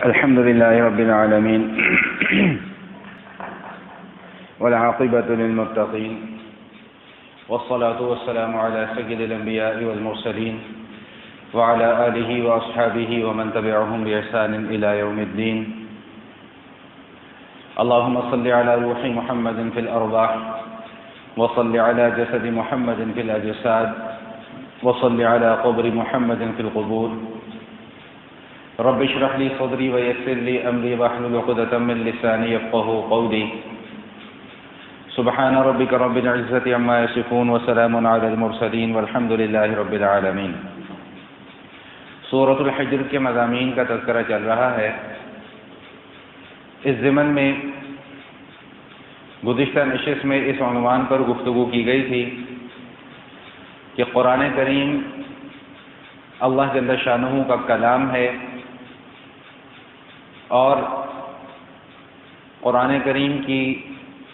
الحمد لله رب العالمين والعاقبة للمتقين والصلاة والسلام على سيد الأنبياء والمرسلين وعلى آله وأصحابه ومن تبعهم بإحسان إلى يوم الدين. اللهم صل على روح محمد في الأرواح وصل على جسد محمد في الأجساد وصل على قبر محمد في القبور. رب اشرح لي صدري ويسر لي أمري واحلل عقدة من لساني يفقهوا قولي. سبحان ربك رب العزة عما يصفون وسلام على المرسلين والحمد لله رب العالمين. سورۃ الحجر کے مضامین کا تذکرہ چل رہا ہے. اس ضمن میں گزشتہ نشست میں اس عنوان پر گفتگو کی گئی تھی کہ قرآن کریم اللہ جل شانہ کا کلام ہے اور قرآن کریم کی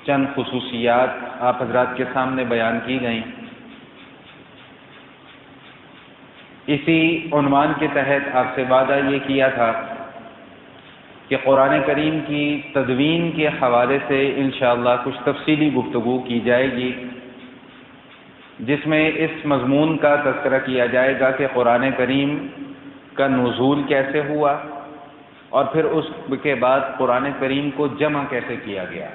چند خصوصیات آپ حضرات کے سامنے بیان کی گئیں. اسی عنوان کے تحت آپ سے وعدہ یہ کیا تھا کہ قرآن کریم کی تدوین کے حوالے سے انشاءاللہ کچھ تفصیلی گفتگو کی جائے گی، جس میں اس مضمون کا تذکرہ کیا جائے گا کہ قرآن کریم کا نزول کیسے ہوا اور پھر اس کے بعد قرآن کریم کو جمع کیسے کیا گیا.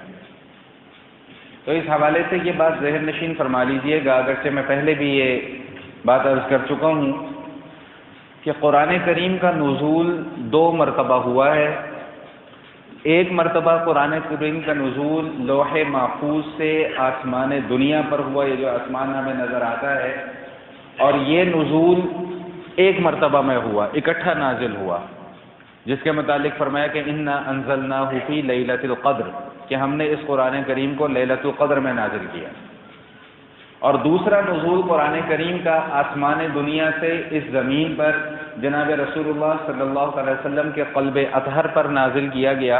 تو اس حوالے سے یہ بات ذہن نشین فرما لیجئے گا، اگرچہ میں پہلے بھی یہ بات عرض کر چکا ہوں کہ قرآن کریم کا نزول 2 مرتبہ ہوا ہے. ایک مرتبہ قرآن کریم کا نزول لوح محفوظ سے آسمان دنیا پر ہوا، یہ جو آسمان ہمیں نظر آتا ہے، اور یہ نزول ایک مرتبہ میں ہوا، اکٹھا نازل ہوا، جس کے متعلق فرمایا کہ انا انزلناہ فی لیلۃ القدر، کہ ہم نے اس قرآن کریم کو لیلۃ القدر میں نازل کیا. اور دوسرا نزول قرآن کریم کا آسمان دنیا سے اس زمین پر جناب رسول اللہ صلی اللہ علیہ وسلم کے قلب اطہر پر نازل کیا گیا.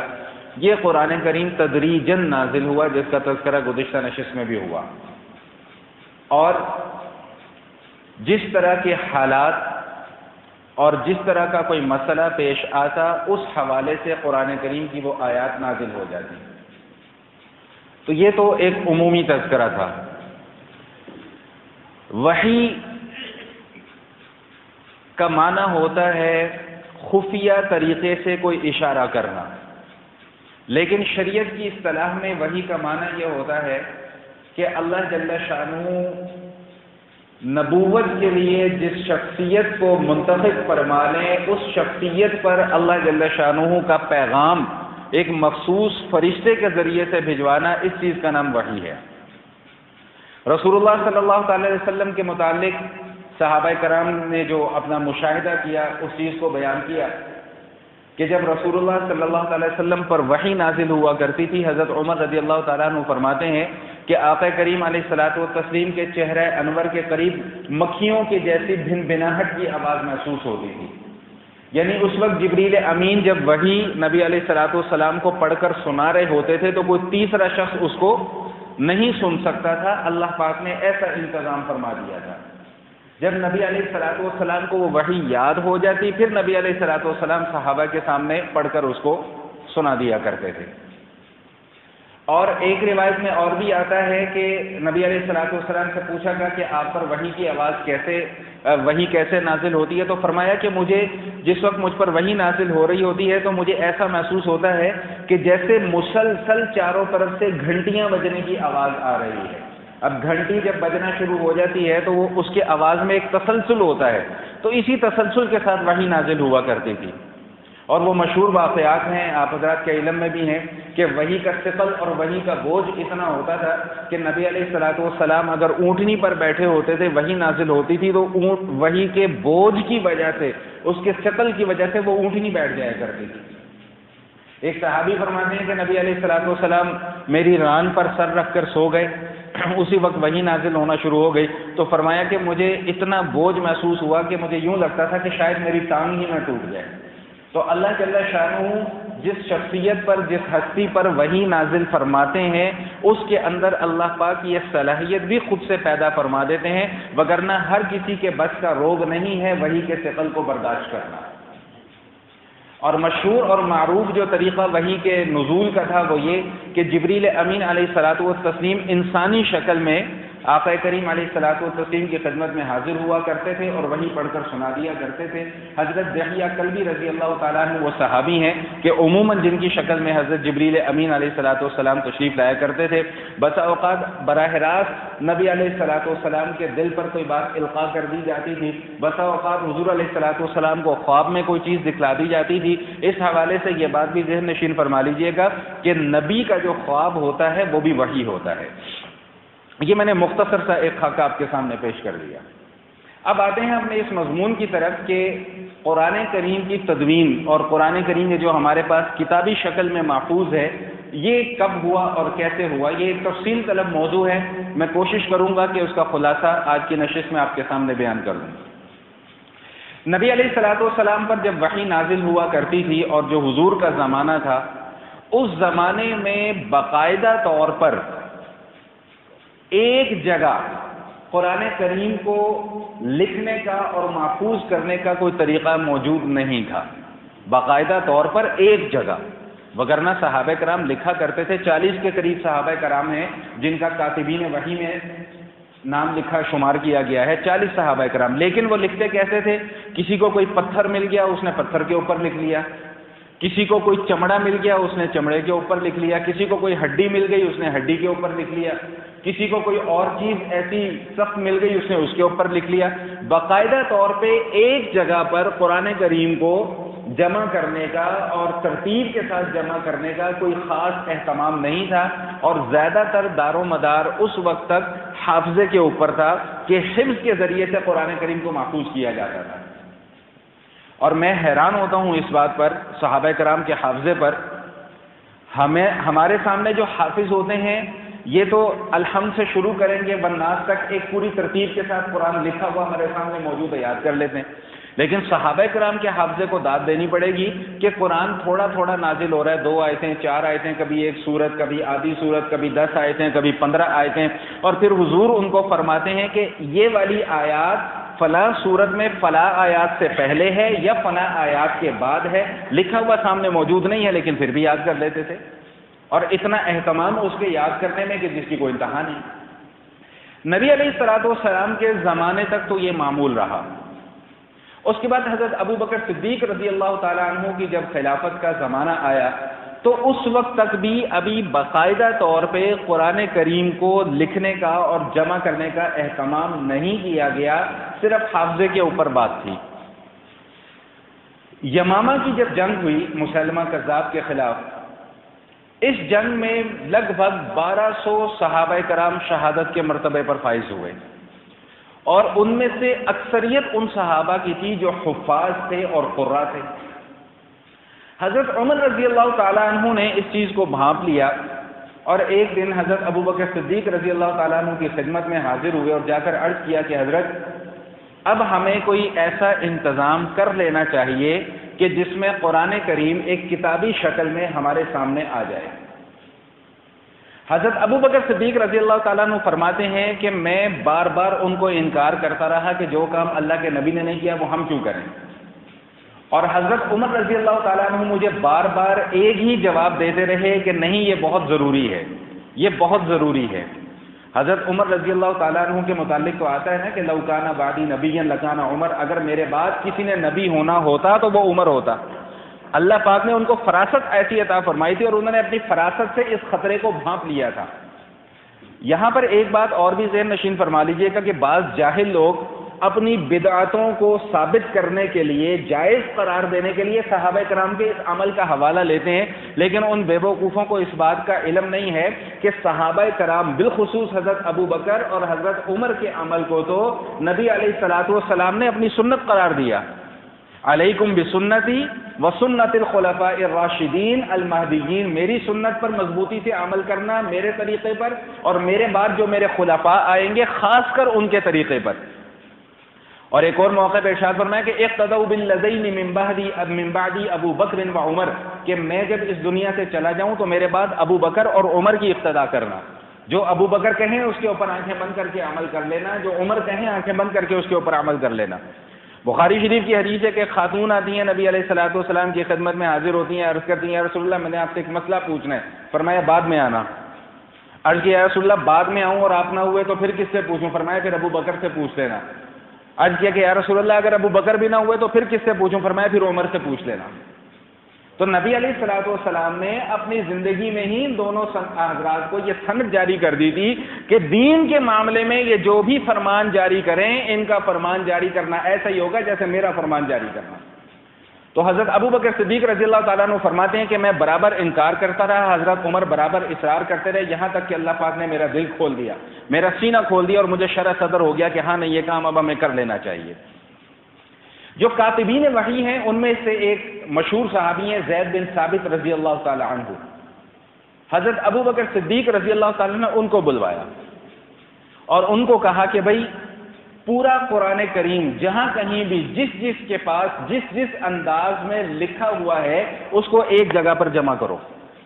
یہ قرآن کریم تدریجاً نازل ہوا، جس کا تذکرہ گزشتہ نشست میں بھی ہوا. اور جس طرح کے حالات اور جس طرح کا کوئی مسئلہ پیش آتا، اس حوالے سے قرآن کریم کی وہ آیات نازل ہو جاتی. تو یہ تو ایک عمومی تذکرہ تھا. وحی کا معنی ہوتا ہے خفیہ طریقے سے کوئی اشارہ کرنا، لیکن شریعت کی اصطلاح میں وحی کا معنی یہ ہوتا ہے کہ اللہ جل شانہ نبوت کے لیے جس شخصیت کو منتخب فرما لیں، اس شخصیت پر اللہ جل شانہ کا پیغام ایک مخصوص فرشتے کے ذریعے سے بھجوانا، اس چیز کا نام وحی ہے. رسول اللہ صلی اللہ علیہ وسلم کے متعلق صحابہ کرام نے جو اپنا مشاہدہ کیا، اس چیز کو بیان کیا کہ جب رسول اللہ صلی اللہ علیہ وسلم پر وحی نازل ہوا کرتی تھی، حضرت عمر رضی اللہ تعالیٰ عنہ فرماتے ہیں کہ آقا کریم علیہ الصلوۃ والتسلیم کے چہرہ انور کے قریب مکھیوں کی جیسی بھن بھناہٹ کی آواز محسوس ہوتی تھی. یعنی اس وقت جبریل امین جب وحی نبی علیہ الصلوۃ والسلام کو پڑھ کر سنا رہے ہوتے تھے تو کوئی تیسرا شخص اس کو نہیں سن سکتا تھا. اللہ پاک نے ایسا انتظام فرما دیا تھا. جب نبی علیہ الصلوۃ والسلام کو وہ وحی یاد ہو جاتی، پھر نبی علیہ الصلوۃ والسلام صحابہ کے سامنے پڑھ کر اس کو سنا دیا کرتے تھے. اور ایک روایت میں اور بھی آتا ہے کہ نبی علیہ الصلوۃ والسلام سے پوچھا گیا کہ آپ پر وحی کی آواز وحی کیسے نازل ہوتی ہے، تو فرمایا کہ مجھے جس وقت مجھ پر وحی نازل ہو رہی ہوتی ہے تو مجھے ایسا محسوس ہوتا ہے کہ جیسے مسلسل چاروں طرف سے گھنٹیاں بجنے کی آواز آ رہی ہے. اب گھنٹی جب بجنا شروع ہو جاتی ہے تو وہ اس کے آواز میں ایک تسلسل ہوتا ہے، تو اسی تسلسل کے ساتھ وحی نازل ہوا کرتی تھی. اور وہ مشہور واقعات ہیں، آپ حضرات کے علم میں بھی ہیں کہ وحی کا ثقل اور وحی کا بوجھ اتنا ہوتا تھا کہ نبی علیہ الصلوۃ والسلام اگر اونٹنی پر بیٹھے ہوتے تھے، وحی نازل ہوتی تھی تو وحی کے بوجھ کی وجہ سے، اس کے ثقل کی وجہ سے وہ اونٹنی بیٹھ جایا کرتی تھی. ایک صحابی فرماتے ہیں کہ نبی علیہ الصلوۃ والسلام میری ران پر سر رکھ کر سو گئے، اسی وقت وحی نازل ہونا شروع ہو گئی. تو فرمایا کہ مجھے اتنا بوجھ محسوس ہوا کہ مجھے یوں لگتا تھا کہ شاید میری ٹانگ ہی نہ ٹوٹ جائے. تو اللہ جل شانہ جس شخصیت پر، جس ہستی پر وحی نازل فرماتے ہیں، اس کے اندر اللہ پاک یہ صلاحیت بھی خود سے پیدا فرما دیتے ہیں، وگرنہ ہر کسی کے بس کا روگ نہیں ہے وحی کے ثقل کو برداشت کرنا. اور مشہور اور معروف جو طریقہ وحی کے نزول کا تھا وہ یہ کہ جبریل امین علیہ الصلوۃ والتسلیم انسانی شکل میں آقا کریم علیہ الصلوۃ والتسلیم کی خدمت میں حاضر ہوا کرتے تھے اور وہی پڑھ کر سنا دیا کرتے تھے۔ حضرت دحیہ کلبی رضی اللہ تعالیٰ عنہ وہ صحابی ہیں کہ عموماً جن کی شکل میں حضرت جبریل امین علیہ الصلوۃ والسلام تشریف لایا کرتے تھے، بسا اوقات براہ راست نبی علیہ الصلوۃ والسلام کے دل پر کوئی بات القاء کر دی جاتی تھی، بسا اوقات حضور علیہ الصلوۃ والسلام کو خواب میں کوئی چیز دکھلا دی جاتی تھی۔ اس حوالے سے یہ بات بھی ذہن نشین فرما لیجئے گا کہ نبی کا جو خواب ہوتا ہے وہ بھی وحی ہوتا ہے۔ یہ میں نے مختصر سا ایک خاکہ آپ کے سامنے پیش کر دیا۔ اب آتے ہیں اپنے اس مضمون کی طرف کہ قرآن کریم کی تدوین اور قرآن کریم جو ہمارے پاس کتابی شکل میں محفوظ ہے یہ کب ہوا اور کیسے ہوا۔ یہ ایک تفصیل طلب موضوع ہے، میں کوشش کروں گا کہ اس کا خلاصہ آج کی نشست میں آپ کے سامنے بیان کر دوں۔ نبی علیہ الصلوۃ والسلام پر جب وحی نازل ہوا کرتی تھی اور جو حضور کا زمانہ تھا، اس زمانے میں باقاعدہ طور پر ایک جگہ قرآن کریم کو لکھنے کا اور محفوظ کرنے کا کوئی طریقہ موجود نہیں تھا، باقاعدہ طور پر ایک جگہ، وگرنہ صحابہ کرام لکھا کرتے تھے۔ 40 کے قریب صحابہ کرام ہیں جن کا کاتبین وحی میں نام لکھا شمار کیا گیا ہے، 40 صحابہ کرام، لیکن وہ لکھتے کیسے تھے؟ کسی کو کوئی پتھر مل گیا اس نے پتھر کے اوپر لکھ لیا، کسی کو کوئی چمڑا مل گیا اس نے چمڑے کے اوپر لکھ لیا، کسی کو کوئی ہڈی مل گئی اس نے ہڈی کے اوپر لکھ لیا، کسی کو کوئی اور چیز ایسی سخت مل گئی اس نے اس کے اوپر لکھ لیا۔ باقاعدہ طور پہ ایک جگہ پر قرآن کریم کو جمع کرنے کا اور ترتیب کے ساتھ جمع کرنے کا کوئی خاص اہتمام نہیں تھا، اور زیادہ تر دار و مدار اس وقت تک حافظے کے اوپر تھا کہ حفظ کے ذریعے سے قرآن کریم کو محفوظ کیا جاتا تھا۔ اور میں حیران ہوتا ہوں اس بات پر، صحابہ کرام کے حافظے پر۔ ہمارے سامنے جو حافظ ہوتے ہیں یہ تو الحمد سے شروع کریں گے والناس تک ایک پوری ترتیب کے ساتھ قرآن لکھا ہوا ہمارے سامنے موجود ہے، یاد کر لیتے ہیں، لیکن صحابہ کرام کے حافظے کو داد دینی پڑے گی کہ قرآن تھوڑا تھوڑا نازل ہو رہا ہے، 2 آیتیں 4 آیتیں، کبھی ایک سورت، کبھی آدھی سورت، کبھی 10 آیتیں، کبھی 15 آیتیں، اور پھر حضور ان کو فرماتے ہیں کہ یہ والی آیات فلاں سورت میں فلاں آیات سے پہلے ہے یا فلاں آیات کے بعد ہے، لکھا ہوا سامنے موجود نہیں ہے لیکن پھر بھی یاد کر لیتے تھے، اور اتنا اہتمام اس کے یاد کرنے میں کہ جس کی کوئی انتہا نہیں۔ نبی علیہ الصلوۃ والسلام کے زمانے تک تو یہ معمول رہا۔ اس کے بعد حضرت ابو بکر صدیق رضی اللہ تعالیٰ عنہ کی جب خلافت کا زمانہ آیا تو اس وقت تک بھی ابھی باقاعدہ طور پہ قرآن کریم کو لکھنے کا اور جمع کرنے کا اہتمام نہیں کیا گیا، صرف حافظے کے اوپر بات تھی۔ یمامہ کی جب جنگ ہوئی مسلمہ کذاب کے خلاف، اس جنگ میں لگ بھگ 1200 صحابہ کرام شہادت کے مرتبے پر فائز ہوئے، اور ان میں سے اکثریت ان صحابہ کی تھی جو حفاظ تھے اور قراء تھے۔ حضرت عمر رضی اللہ تعالیٰ عنہ نے اس چیز کو بھانپ لیا، اور ایک دن حضرت ابو بکر صدیق رضی اللہ تعالیٰ عنہ کی خدمت میں حاضر ہوئے اور جا کر عرض کیا کہ حضرت اب ہمیں کوئی ایسا انتظام کر لینا چاہیے کہ جس میں قرآن کریم ایک کتابی شکل میں ہمارے سامنے آ جائے۔ حضرت ابو بکر صدیق رضی اللہ تعالیٰ عنہ فرماتے ہیں کہ میں بار بار ان کو انکار کرتا رہا کہ جو کام اللہ کے نبی نے نہیں کیا وہ ہم کیوں کریں، اور حضرت عمر رضی اللہ تعالیٰ عنہ مجھے بار بار ایک ہی جواب دیتے رہے کہ نہیں یہ بہت ضروری ہے، یہ بہت ضروری ہے۔ حضرت عمر رضی اللہ تعالیٰ عنہ کے متعلق تو آتا ہے نا کہ لو کان بعدی نبی لکان عمر، اگر میرے بعد کسی نے نبی ہونا ہوتا تو وہ عمر ہوتا۔ اللہ پاک نے ان کو فراست ایسی عطا فرمائی تھی اور انہوں نے اپنی فراست سے اس خطرے کو بھانپ لیا تھا۔ یہاں پر ایک بات اور بھی ذہن نشین فرما لیجئے گا کہ بعض جاہل لوگ اپنی بدعتوں کو ثابت کرنے کے لیے، جائز قرار دینے کے لیے صحابہ کرام کے اس عمل کا حوالہ لیتے ہیں، لیکن ان بے وقوفوں کو اس بات کا علم نہیں ہے کہ صحابہ کرام بالخصوص حضرت ابو بکر اور حضرت عمر کے عمل کو تو نبی علیہ الصلوۃ والسلام نے اپنی سنت قرار دیا۔ علیکم بسنتی وسنت الخلفاء الراشدین المہدیین، میری سنت پر مضبوطی سے عمل کرنا، میرے طریقے پر، اور میرے بعد جو میرے خلفاء آئیں گے خاص کر ان کے طریقے پر۔ اور ایک اور موقع پہ ارشاد فرمایا کہ اقتدوا بالذین من بعدی ابو بکر و عمر، کہ میں جب اس دنیا سے چلا جاؤں تو میرے بعد ابو بکر اور عمر کی اقتدا کرنا، جو ابو بکر کہیں اس کے اوپر آنکھیں بند کر کے عمل کر لینا، جو عمر کہیں آنکھیں بند کر کے اس کے اوپر عمل کر لینا۔ بخاری شریف کی حدیث ہے کہ خاتون آتی ہیں نبی علیہ الصلوۃ والسلام کی خدمت میں حاضر ہوتی ہیں، عرض کرتی ہیں یا رسول اللہ میں نے آپ سے ایک مسئلہ پوچھنا ہے، فرمایا بعد میں آنا۔ عرض کیا یا رسول اللہ بعد میں آؤں اور آپ نہ ہوئے تو پھر کس سے پوچھوں؟ فرمایا پھر ابو بکر سے پوچھ لینا۔ عرض کیا کہ یا رسول اللہ اگر ابو بکر بھی نہ ہوئے تو پھر کس سے پوچھوں؟ فرمایا پھر عمر سے پوچھ لینا۔ تو نبی علیہ الصلوۃ والسلام نے اپنی زندگی میں ہی دونوں حضرات کو یہ سند جاری کر دی تھی کہ دین کے معاملے میں یہ جو بھی فرمان جاری کریں ان کا فرمان جاری کرنا ایسا ہی ہوگا جیسے میرا فرمان جاری کرنا۔ تو حضرت ابو بکر صدیق رضی اللہ تعالیٰ عنہ فرماتے ہیں کہ میں برابر انکار کرتا رہا، حضرت عمر برابر اصرار کرتے رہے، یہاں تک کہ اللہ پاک نے میرا دل کھول دیا، میرا سینہ کھول دیا اور مجھے شرح صدر ہو گیا کہ ہاں نہیں یہ کام اب ہمیں کر لینا چاہیے۔ جو کاتبین وحی ہیں ان میں سے ایک مشہور صحابی ہیں زید بن ثابت رضی اللہ تعالی عنہ۔ حضرت ابو بکر صدیق رضی اللہ تعالیٰ نے ان کو بلوایا اور ان کو کہا کہ بھائی پورا قرآن کریم جہاں کہیں بھی جس کے پاس جس انداز میں لکھا ہوا ہے اس کو ایک جگہ پر جمع کرو،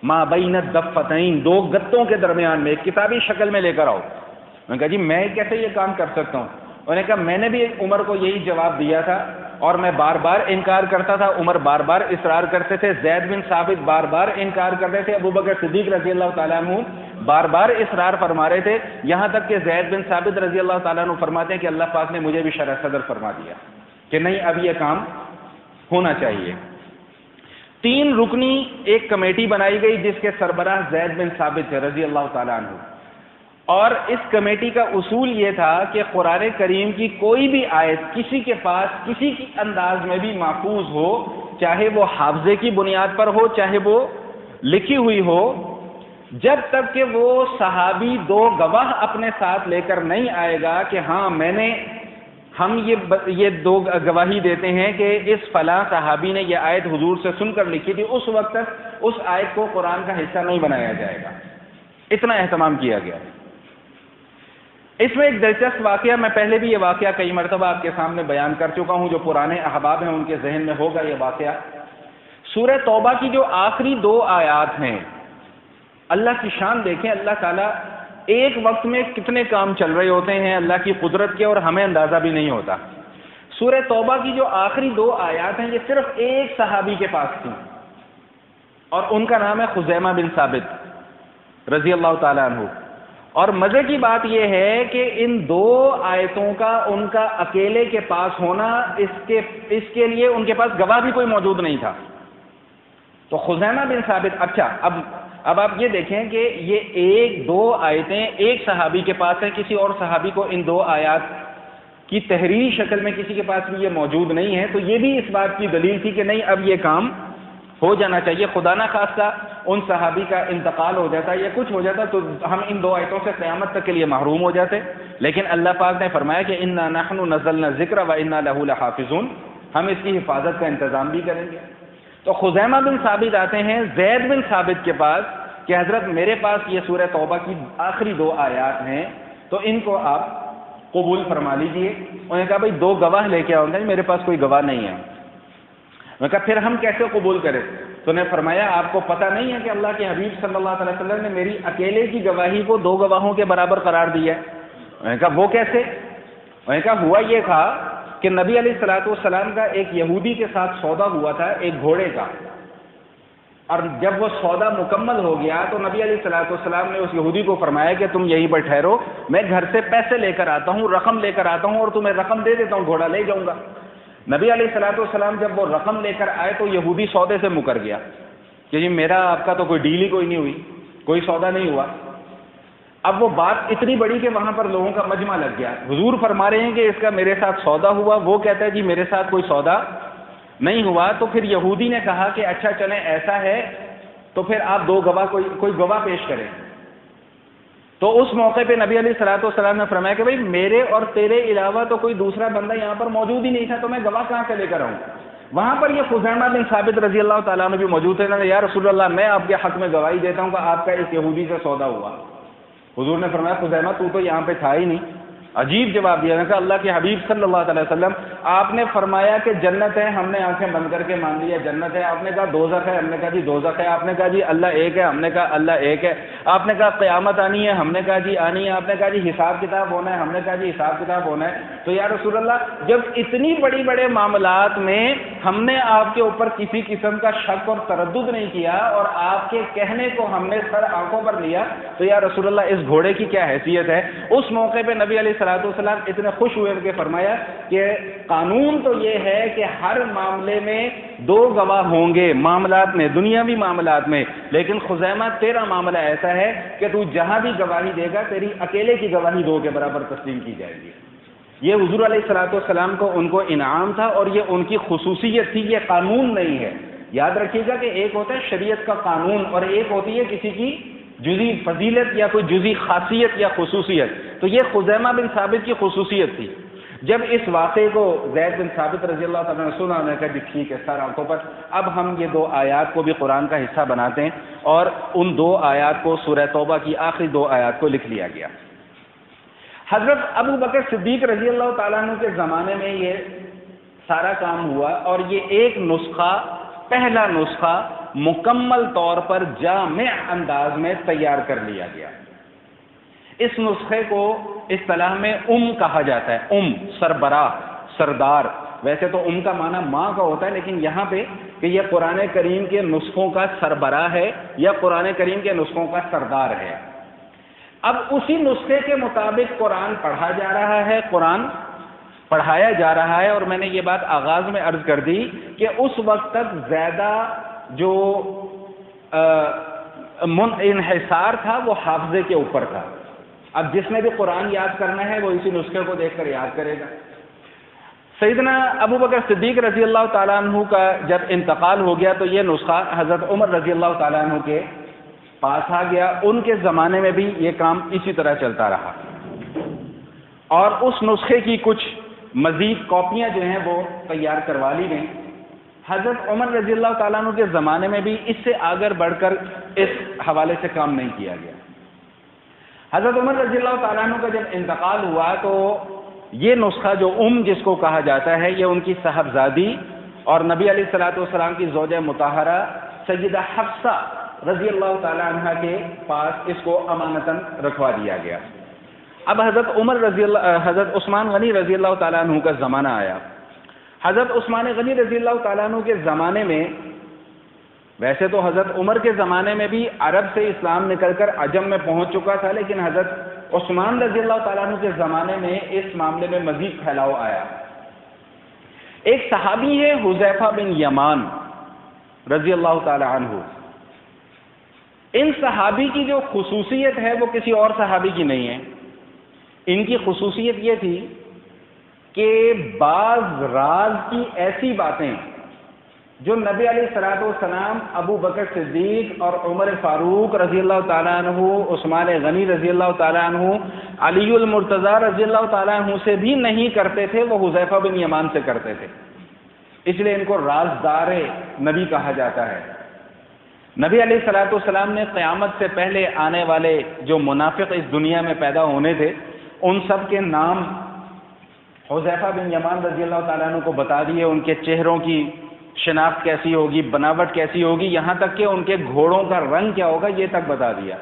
ما بین الدفتین، دو گتوں کے درمیان میں ایک کتابی شکل میں لے کر آؤ۔ میں نے کہا جی میں کیسے یہ کام کر سکتا ہوں؟ انہوں نے کہا میں نے بھی عمر کو یہی جواب دیا تھا اور میں بار بار انکار کرتا تھا، عمر بار بار اصرار کرتے تھے، زید بن ثابت بار بار انکار کرتے تھے، ابو بکر صدیق رضی اللہ تعالیٰ عنہ بار بار اصرار فرما رہے تھے، یہاں تک کہ زید بن ثابت رضی اللہ تعالیٰ عنہ فرماتے ہیں کہ اللہ پاک نے مجھے بھی شرح صدر فرما دیا کہ نہیں اب یہ کام ہونا چاہیے۔ 3 رکنی ایک کمیٹی بنائی گئی جس کے سربراہ زید بن ثابت تھے رضی اللہ تعالیٰ عنہ، اور اس کمیٹی کا اصول یہ تھا کہ قرآن کریم کی کوئی بھی آیت کسی کے پاس کسی کی انداز میں بھی محفوظ ہو، چاہے وہ حافظے کی بنیاد پر ہو چاہے وہ لکھی ہوئی ہو، جب تک کہ وہ صحابی 2 گواہ اپنے ساتھ لے کر نہیں آئے گا کہ ہاں ہم یہ 2 گواہی دیتے ہیں کہ اس فلاں صحابی نے یہ آیت حضور سے سن کر لکھی تھی، اس وقت تک اس آیت کو قرآن کا حصہ نہیں بنایا جائے گا۔ اتنا اہتمام کیا گیا۔ اس میں ایک دلچسپ واقعہ، میں پہلے بھی یہ واقعہ کئی مرتبہ آپ کے سامنے بیان کر چکا ہوں، جو پرانے احباب ہیں ان کے ذہن میں ہوگا یہ واقعہ۔ سورہ توبہ کی جو آخری 2 آیات ہیں، اللہ کی شان دیکھیں، اللہ تعالیٰ ایک وقت میں کتنے کام چل رہے ہوتے ہیں اللہ کی قدرت کے، اور ہمیں اندازہ بھی نہیں ہوتا۔ سورہ توبہ کی جو آخری 2 آیات ہیں یہ صرف ایک صحابی کے پاس تھی اور ان کا نام ہے خزیمہ بن ثابت رضی اللہ تعالیٰ عنہ۔ اور مزے کی بات یہ ہے کہ ان 2 آیتوں کا ان کا اکیلے کے پاس ہونا، اس کے لیے ان کے پاس گواہ بھی کوئی موجود نہیں تھا۔ تو خزیمہ بن ثابت، اچھا اب آپ یہ دیکھیں کہ یہ 1-2 آیتیں ایک صحابی کے پاس ہیں، کسی اور صحابی کو ان 2 آیات کی تحریری شکل میں کسی کے پاس بھی یہ موجود نہیں ہے، تو یہ بھی اس بات کی دلیل تھی کہ نہیں اب یہ کام ہو جانا چاہیے۔ خدا نہ خواستہ ان صحابی کا انتقال ہو جاتا یا کچھ ہو جاتا تو ہم ان 2 آیتوں سے قیامت تک کے لیے محروم ہو جاتے، لیکن اللہ پاک نے فرمایا کہ انا نحن نزلنا الذکر وانا له لحافظون، ہم اس کی حفاظت کا انتظام بھی کریں گے۔ تو خزیمہ بن ثابت آتے ہیں زید بن ثابت کے پاس کہ حضرت میرے پاس یہ سورہ توبہ کی آخری 2 آیات ہیں تو ان کو آپ قبول فرما لیجئے۔ انہوں نے کہا بھائی 2 گواہ لے کے آؤں گا، میرے پاس کوئی گواہ نہیں ہے۔ میں نے کہا پھر ہم کیسے قبول کریں؟ تو نے فرمایا آپ کو پتہ نہیں ہے کہ اللہ کے حبیب صلی اللہ علیہ وسلم نے میری اکیلے کی گواہی کو 2 گواہوں کے برابر قرار دیا ہے۔ میں نے کہا وہ کیسے؟ میں نے کہا ہوا یہ تھا کہ نبی علیہ الصلوۃ والسلام کا ایک یہودی کے ساتھ سودا ہوا تھا ایک گھوڑے کا، اور جب وہ سودا مکمل ہو گیا تو نبی علیہ الصلوۃ والسلام نے اس یہودی کو فرمایا کہ تم یہیں پر ٹھہرو، میں گھر سے پیسے لے کر آتا ہوں، رقم لے کر آتا ہوں اور تمہیں رقم دے دیتا ہوں، گھوڑا لے جاؤں گا۔ نبی علیہ الصلوۃ والسلام جب وہ رقم لے کر آئے تو یہودی سودے سے مکر گیا کہ جی میرا آپ کا تو کوئی ڈیل ہی کوئی نہیں ہوئی، کوئی سودا نہیں ہوا۔ اب وہ بات اتنی بڑی کہ وہاں پر لوگوں کا مجمع لگ گیا۔ حضور فرما رہے ہیں کہ اس کا میرے ساتھ سودا ہوا، وہ کہتا ہے جی میرے ساتھ کوئی سودا نہیں ہوا۔ تو پھر یہودی نے کہا کہ اچھا چلیں ایسا ہے تو پھر آپ 2 گواہ کوئی گواہ پیش کریں۔ تو اس موقع پہ نبی علیہ الصلوۃ والسلام نے فرمایا کہ بھائی میرے اور تیرے علاوہ تو کوئی دوسرا بندہ یہاں پر موجود ہی نہیں تھا، تو میں گواہ کہاں سے لے کر آؤں؟ وہاں پر یہ خزیمہ بن ثابت رضی اللہ تعالیٰ عنہ بھی موجود تھے۔ یا رسول اللہ میں آپ کے حق میں گواہی دیتا ہوں کہ آپ کا اس یہودی سے سودا ہوا۔ حضور نے فرمایا خزیمہ تو یہاں پہ تھا ہی نہیں، عجیب جواب دیا. کہ اللہ کے حبیب صلی اللہ علیہ وسلم آپ نے فرمایا کہ جنت ہے, ہم نے آنکھیں بند کر کے مان لیا جنت ہے. آپ نے کہا دوزخ ہے, ہم نے کہا جی دوزخ ہے. آپ نے کہا جی اللہ ایک ہے, ہم نے کہا اللہ ایک ہے. آپ نے کہا قیامت آنی ہے, ہم نے کہا جی آنی ہے. آپ نے کہا جی حساب کتاب ہونا ہے, ہم نے کہا جی حساب کتاب ہونا ہے. تو یا رسول اللہ, جب اتنی بڑی بڑے معاملات میں ہم نے آپ کے اوپر کسی قسم کا شک اور تردد نہیں کیا اور آپ کے کہنے کو ہم نے سر آنکھوں پر لیا, تو یا رسول اللہ اس گھوڑے کی کیا حیثیت ہے؟ اس موقع پہ نبی علیہ الصلوۃ والسلام اتنے خوش ہوئے کہ فرمایا کہ قانون تو یہ ہے کہ ہر معاملے میں دو گواہ ہوں گے, معاملات میں, دنیاوی معاملات میں, لیکن خزیمہ تیرا معاملہ ایسا ہے کہ تو جہاں بھی گواہی دے گا تیری اکیلے کی گواہی دو کے برابر تسلیم کی جائے گی. یہ حضور علیہ الصلوۃ والسلام کو ان کو انعام تھا اور یہ ان کی خصوصیت تھی, یہ قانون نہیں ہے. یاد رکھیے گا کہ ایک ہوتا ہے شریعت کا قانون اور ایک ہوتی ہے کسی کی جزی فضیلت یا کوئی جزی خاصیت یا خصوصیت. تو یہ خزیمہ بن ثابت کی خصوصیت تھی. جب اس واقعے کو زید بن ثابت رضی اللہ تعالیٰ نے سنا, نے کہا جی ٹھیک ہے سر آنکھوں پر, اب ہم یہ دو آیات کو بھی قرآن کا حصہ بناتے ہیں اور ان دو آیات کو سورہ توبہ کی آخری دو آیات کو لکھ لیا گیا. حضرت ابو بکر صدیق رضی اللہ تعالیٰ عنہ کے زمانے میں یہ سارا کام ہوا اور یہ ایک نسخہ, پہلا نسخہ مکمل طور پر جامع انداز میں تیار کر لیا گیا. اس نسخے کو اصطلاح میں کہا جاتا ہے, سربراہ, سردار. ویسے تو کا معنی ماں کا ہوتا ہے, لیکن یہاں پہ کہ یہ قرآن کریم کے نسخوں کا سربراہ ہے یا قرآن کریم کے نسخوں کا سردار ہے. اب اسی نسخے کے مطابق قرآن پڑھا جا رہا ہے, قرآن پڑھایا جا رہا ہے. اور میں نے یہ بات آغاز میں عرض کر دی کہ اس وقت تک زیادہ جو انحصار تھا وہ حافظے کے اوپر تھا. اب جس نے بھی قرآن یاد کرنا ہے وہ اسی نسخے کو دیکھ کر یاد کرے گا. سیدنا ابو بکر صدیق رضی اللہ تعالیٰ عنہ کا جب انتقال ہو گیا تو یہ نسخہ حضرت عمر رضی اللہ تعالیٰ عنہ کے پاس آ گیا. ان کے زمانے میں بھی یہ کام اسی طرح چلتا رہا اور اس نسخے کی کچھ مزید کاپیاں جو ہیں وہ تیار کروا لی گئیں. حضرت عمر رضی اللہ تعالیٰ عنہ کے زمانے میں بھی اس سے آگے بڑھ کر اس حوالے سے کام نہیں کیا گیا. حضرت عمر رضی اللہ تعالیٰ عنہ کا جب انتقال ہوا تو یہ نسخہ جو جس کو کہا جاتا ہے یہ ان کی صاحبزادی اور نبی علیہ الصلوۃ والسلام کی زوجہ مطہرہ سیدہ حفصہ رضی اللہ تعالیٰ عنہ کے پاس اس کو امانتاً رکھوا دیا گیا. اب حضرت عثمان غنی رضی اللہ تعالیٰ عنہ کا زمانہ آیا. حضرت عثمان غنی رضی اللہ تعالیٰ عنہ کے زمانے میں, ویسے تو حضرت عمر کے زمانے میں بھی عرب سے اسلام نکل کر عجم میں پہنچ چکا تھا, لیکن حضرت عثمان رضی اللہ تعالیٰ عنہ کے زمانے میں اس معاملے میں مزید پھیلاؤ آیا. ایک صحابی ہے حذیفہ بن یمان رضی اللہ تعالیٰ عنہ. ان صحابی کی جو خصوصیت ہے وہ کسی اور صحابی کی نہیں ہے. ان کی خصوصیت یہ تھی کہ بعض راز کی ایسی باتیں جو نبی علیہ الصلوۃ والسلام ابو بکر صدیق اور عمر فاروق رضی اللہ تعالیٰ عنہ, عثمان غنی رضی اللہ تعالیٰ عنہ, علی المرتضیٰ رضی اللہ تعالیٰ عنہ سے بھی نہیں کرتے تھے, وہ حذیفہ بن یمان سے کرتے تھے. اس لیے ان کو رازدار نبی کہا جاتا ہے. نبی علیہ الصلوۃ والسلام نے قیامت سے پہلے آنے والے جو منافق اس دنیا میں پیدا ہونے تھے ان سب کے نام حذیفہ بن یمان رضی اللہ تعالیٰ عنہ کو بتا دیے. ان کے چہروں کی شناخت کیسی ہوگی, بناوٹ کیسی ہوگی, یہاں تک کہ ان کے گھوڑوں کا رنگ کیا ہوگا یہ تک بتا دیا.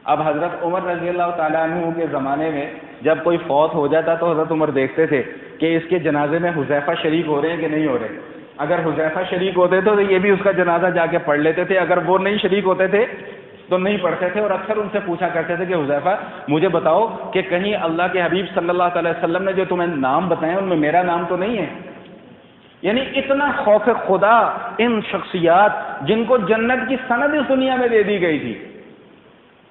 اب حضرت عمر رضی اللہ تعالیٰ عنہ کے زمانے میں جب کوئی فوت ہو جاتا تو حضرت عمر دیکھتے تھے کہ اس کے جنازے میں حذیفہ شریک ہو رہے ہیں کہ نہیں ہو رہے. اگر حذیفہ شریک ہوتے تو یہ بھی اس کا جنازہ جا کے پڑھ لیتے تھے, اگر وہ نہیں شریک ہوتے تھے تو نہیں پڑھتے تھے. اور اکثر ان سے پوچھا کرتے تھے کہ حذیفہ مجھے بتاؤ کہ کہیں اللہ کے حبیب صلی اللہ علیہ وسلم نے جو تمہیں نام بتائے ان میں میرا نام تو نہیں ہے. یعنی اتنا خوف خدا ان شخصیات جن کو جنت کی سند اس دنیا میں دے دی گئی تھی,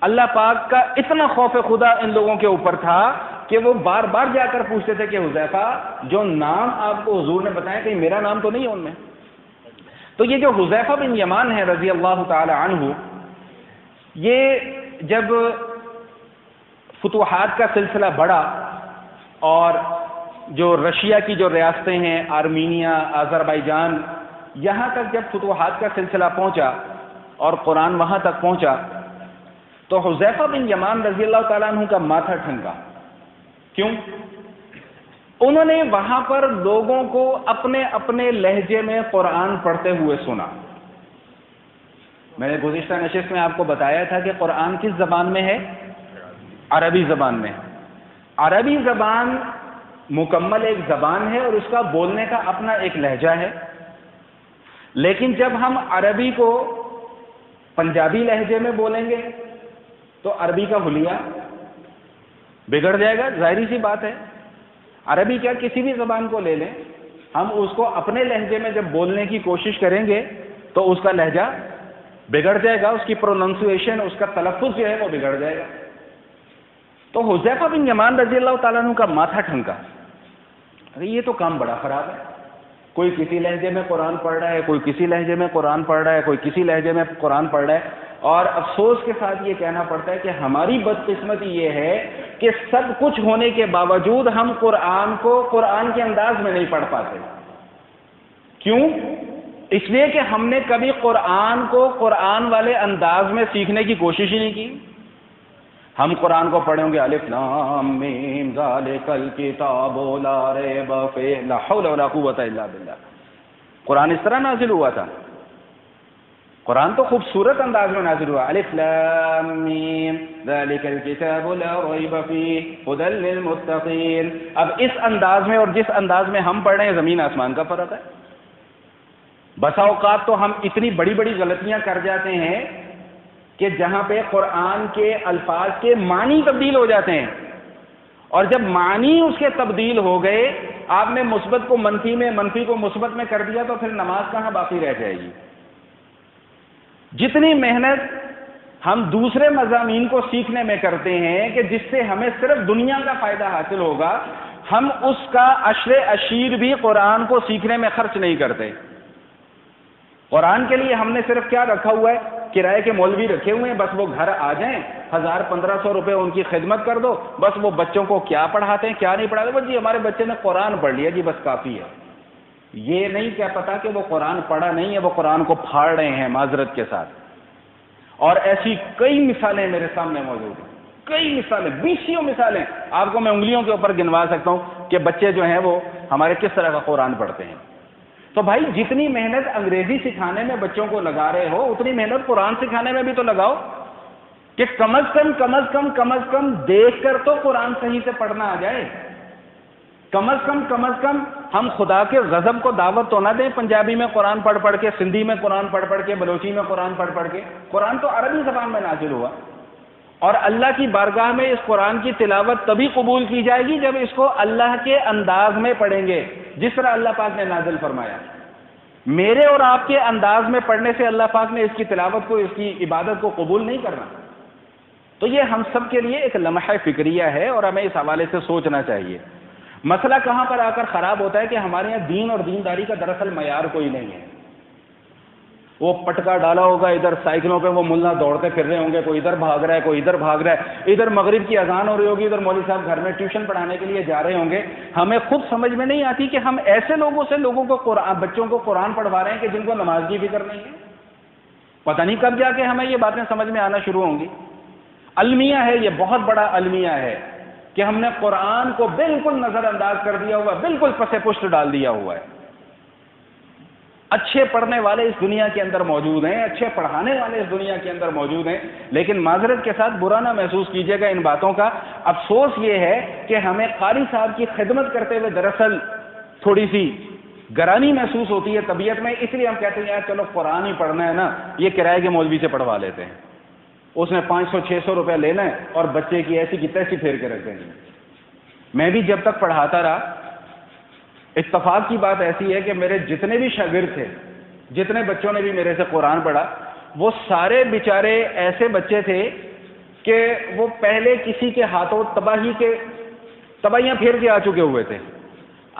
اللہ پاک کا اتنا خوف خدا ان لوگوں کے اوپر تھا کہ وہ بار بار جا کر پوچھتے تھے کہ حذیفہ جو نام آپ کو حضور نے بتایا کہ میرا نام تو نہیں ہے ان میں. تو یہ جو حذیفہ بن یمان ہے رضی اللہ تعالی عنہ, یہ جب فتوحات کا سلسلہ بڑھا اور جو رشیا کی جو ریاستیں ہیں آرمینیا, آذربائیجان, یہاں تک جب فتوحات کا سلسلہ پہنچا اور قرآن وہاں تک پہنچا تو حذیفہ بن یمان رضی اللہ تعالیٰ عنہ کا ماتھا ٹھنکا. کیوں؟ انہوں نے وہاں پر لوگوں کو اپنے اپنے لہجے میں قرآن پڑھتے ہوئے سنا. میں نے گزشتہ نشست میں آپ کو بتایا تھا کہ قرآن کس زبان میں ہے؟ عربی زبان میں. عربی زبان مکمل ایک زبان ہے اور اس کا بولنے کا اپنا ایک لہجہ ہے. لیکن جب ہم عربی کو پنجابی لہجے میں بولیں گے تو عربی کا حلیہ بگڑ جائے گا. ظاہری سی بات ہے. عربی کیا کسی بھی زبان کو لے لیں, ہم اس کو اپنے لہجے میں جب بولنے کی کوشش کریں گے تو اس کا لہجہ بگڑ جائے گا, اس کی پروننسیشن, اس کا تلفظ جو ہے وہ بگڑ جائے گا. تو حذیفہ بن یمان رضی اللہ تعالیٰ عنہ کا ماتھا ٹھنکا, ارے یہ تو کام بڑا خراب ہے. کوئی کسی لہجے میں قرآن پڑھ رہا ہے, کوئی کسی لہجے میں قرآن پڑھ رہا ہے, کوئی کسی لہجے میں قرآن پڑھ رہا ہے. اور افسوس کے ساتھ یہ کہنا پڑتا ہے کہ ہماری بدقسمتی یہ ہے کہ سب کچھ ہونے کے باوجود ہم قرآن کو قرآن کے انداز میں نہیں پڑھ پاتے. کیوں؟ اس لیے کہ ہم نے کبھی قرآن کو قرآن والے انداز میں سیکھنے کی کوشش ہی نہیں کی. ہم قرآن کو پڑھیں گے الف لام میم ذالک الکتاب لا ریب فیہ لا حول ولا قوۃ الا باللہ. قرآن اس طرح نازل ہوا تھا. قرآن تو خوبصورت انداز میں نازل ہوا, الف لام میم ذالک الکتاب لا ریب فیہ ھدی للمتقین. اب اس انداز میں اور جس انداز میں ہم پڑھ رہے ہیں زمین آسمان کا فرق ہے. بسا اوقات تو ہم اتنی بڑی بڑی غلطیاں کر جاتے ہیں کہ جہاں پہ قرآن کے الفاظ کے معنی تبدیل ہو جاتے ہیں, اور جب معنی اس کے تبدیل ہو گئے, آپ نے مثبت کو منفی میں, منفی کو مثبت میں کر دیا, تو پھر نماز کہاں باقی رہ جائے گی. جتنی محنت ہم دوسرے مضامین کو سیکھنے میں کرتے ہیں کہ جس سے ہمیں صرف دنیا کا فائدہ حاصل ہوگا, ہم اس کا عشر عشیر بھی قرآن کو سیکھنے میں خرچ نہیں کرتے. قرآن کے لیے ہم نے صرف کیا رکھا ہوا ہے؟ کرائے کے مولوی رکھے ہوئے ہیں, بس وہ گھر آ جائیں, 1000-1500 روپے ان کی خدمت کر دو, بس وہ بچوں کو کیا پڑھاتے ہیں کیا نہیں پڑھاتے, بس جی ہمارے بچے نے قرآن پڑھ لیا جی بس کافی ہے. یہ نہیں کیا پتا کہ وہ قرآن پڑھا نہیں ہے, وہ قرآن کو پھاڑ رہے ہیں معذرت کے ساتھ. اور ایسی کئی مثالیں میرے سامنے موجود ہیں, کئی مثالیں, 20 مثالیں آپ کو میں انگلیوں کے اوپر گنوا سکتا ہوں کہ بچے جو ہیں وہ ہمارے کس طرح کا قرآن پڑھتے ہیں. تو بھائی جتنی محنت انگریزی سکھانے میں بچوں کو لگا رہے ہو, اتنی محنت قرآن سکھانے میں بھی تو لگاؤ, کہ کم از کم دیکھ کر تو قرآن صحیح سے پڑھنا آ جائے. کم از کم ہم خدا کے غضب کو دعوت تو نہ دیں پنجابی میں قرآن پڑھ کے, سندھی میں قرآن پڑھ کے, بلوچی میں قرآن پڑھ کے. قرآن تو عربی زبان میں نازل ہوا, اور اللہ کی بارگاہ میں اس قرآن کی تلاوت تبھی قبول کی جائے گی جب اس کو اللہ کے انداز میں پڑھیں گے جس طرح اللہ پاک نے نازل فرمایا. میرے اور آپ کے انداز میں پڑھنے سے اللہ پاک نے اس کی تلاوت کو, اس کی عبادت کو قبول نہیں کرنا. تو یہ ہم سب کے لیے ایک لمحہ فکریہ ہے اور ہمیں اس حوالے سے سوچنا چاہیے. مسئلہ کہاں پر آ کر خراب ہوتا ہے کہ ہمارے یہاں دین اور دینداری کا دراصل معیار کوئی نہیں ہے. وہ پٹکا ڈالا ہوگا, ادھر سائیکلوں پہ وہ ملا دوڑتے پھر رہے ہوں گے, کوئی ادھر بھاگ رہا ہے, کوئی ادھر بھاگ رہا ہے, ادھر مغرب کی اذان ہو رہی ہوگی, ادھر مولوی صاحب گھر میں ٹیوشن پڑھانے کے لیے جا رہے ہوں گے. ہمیں خود سمجھ میں نہیں آتی کہ ہم ایسے لوگوں سے لوگوں کو بچوں کو قرآن پڑھوا رہے ہیں کہ جن کو نماز کی فکر نہیں ہے. پتہ نہیں کب جا کے ہمیں یہ باتیں سمجھ میں آنا شروع ہوں گی. المیہ ہے, یہ بہت بڑا المیہ ہے کہ ہم نے قرآن کو بالکل نظر انداز کر دیا ہوا, بالکل پسے پشت ڈال دیا ہوا ہے. اچھے پڑھنے والے اس دنیا کے اندر موجود ہیں, اچھے پڑھانے والے اس دنیا کے اندر موجود ہیں, لیکن معذرت کے ساتھ برا نہ محسوس کیجیے گا ان باتوں کا. افسوس یہ ہے کہ ہمیں قاری صاحب کی خدمت کرتے ہوئے دراصل تھوڑی سی گرانی محسوس ہوتی ہے طبیعت میں, اس لیے ہم کہتے ہیں یار چلو قرآن ہی پڑھنا ہے نا, یہ کرائے کے مولوی سے پڑھوا لیتے ہیں. اس نے 500-600 روپے لینا ہے اور بچے کی ایسی کی تیسی پھیر کے رکھ دینی. میں بھی جب تک پڑھاتا رہا, اتفاق کی بات ایسی ہے کہ میرے جتنے بھی شاگرد تھے, جتنے بچوں نے بھی میرے سے قرآن پڑھا, وہ سارے بیچارے ایسے بچے تھے کہ وہ پہلے کسی کے ہاتھوں تباہیاں پھیر کے آ چکے ہوئے تھے.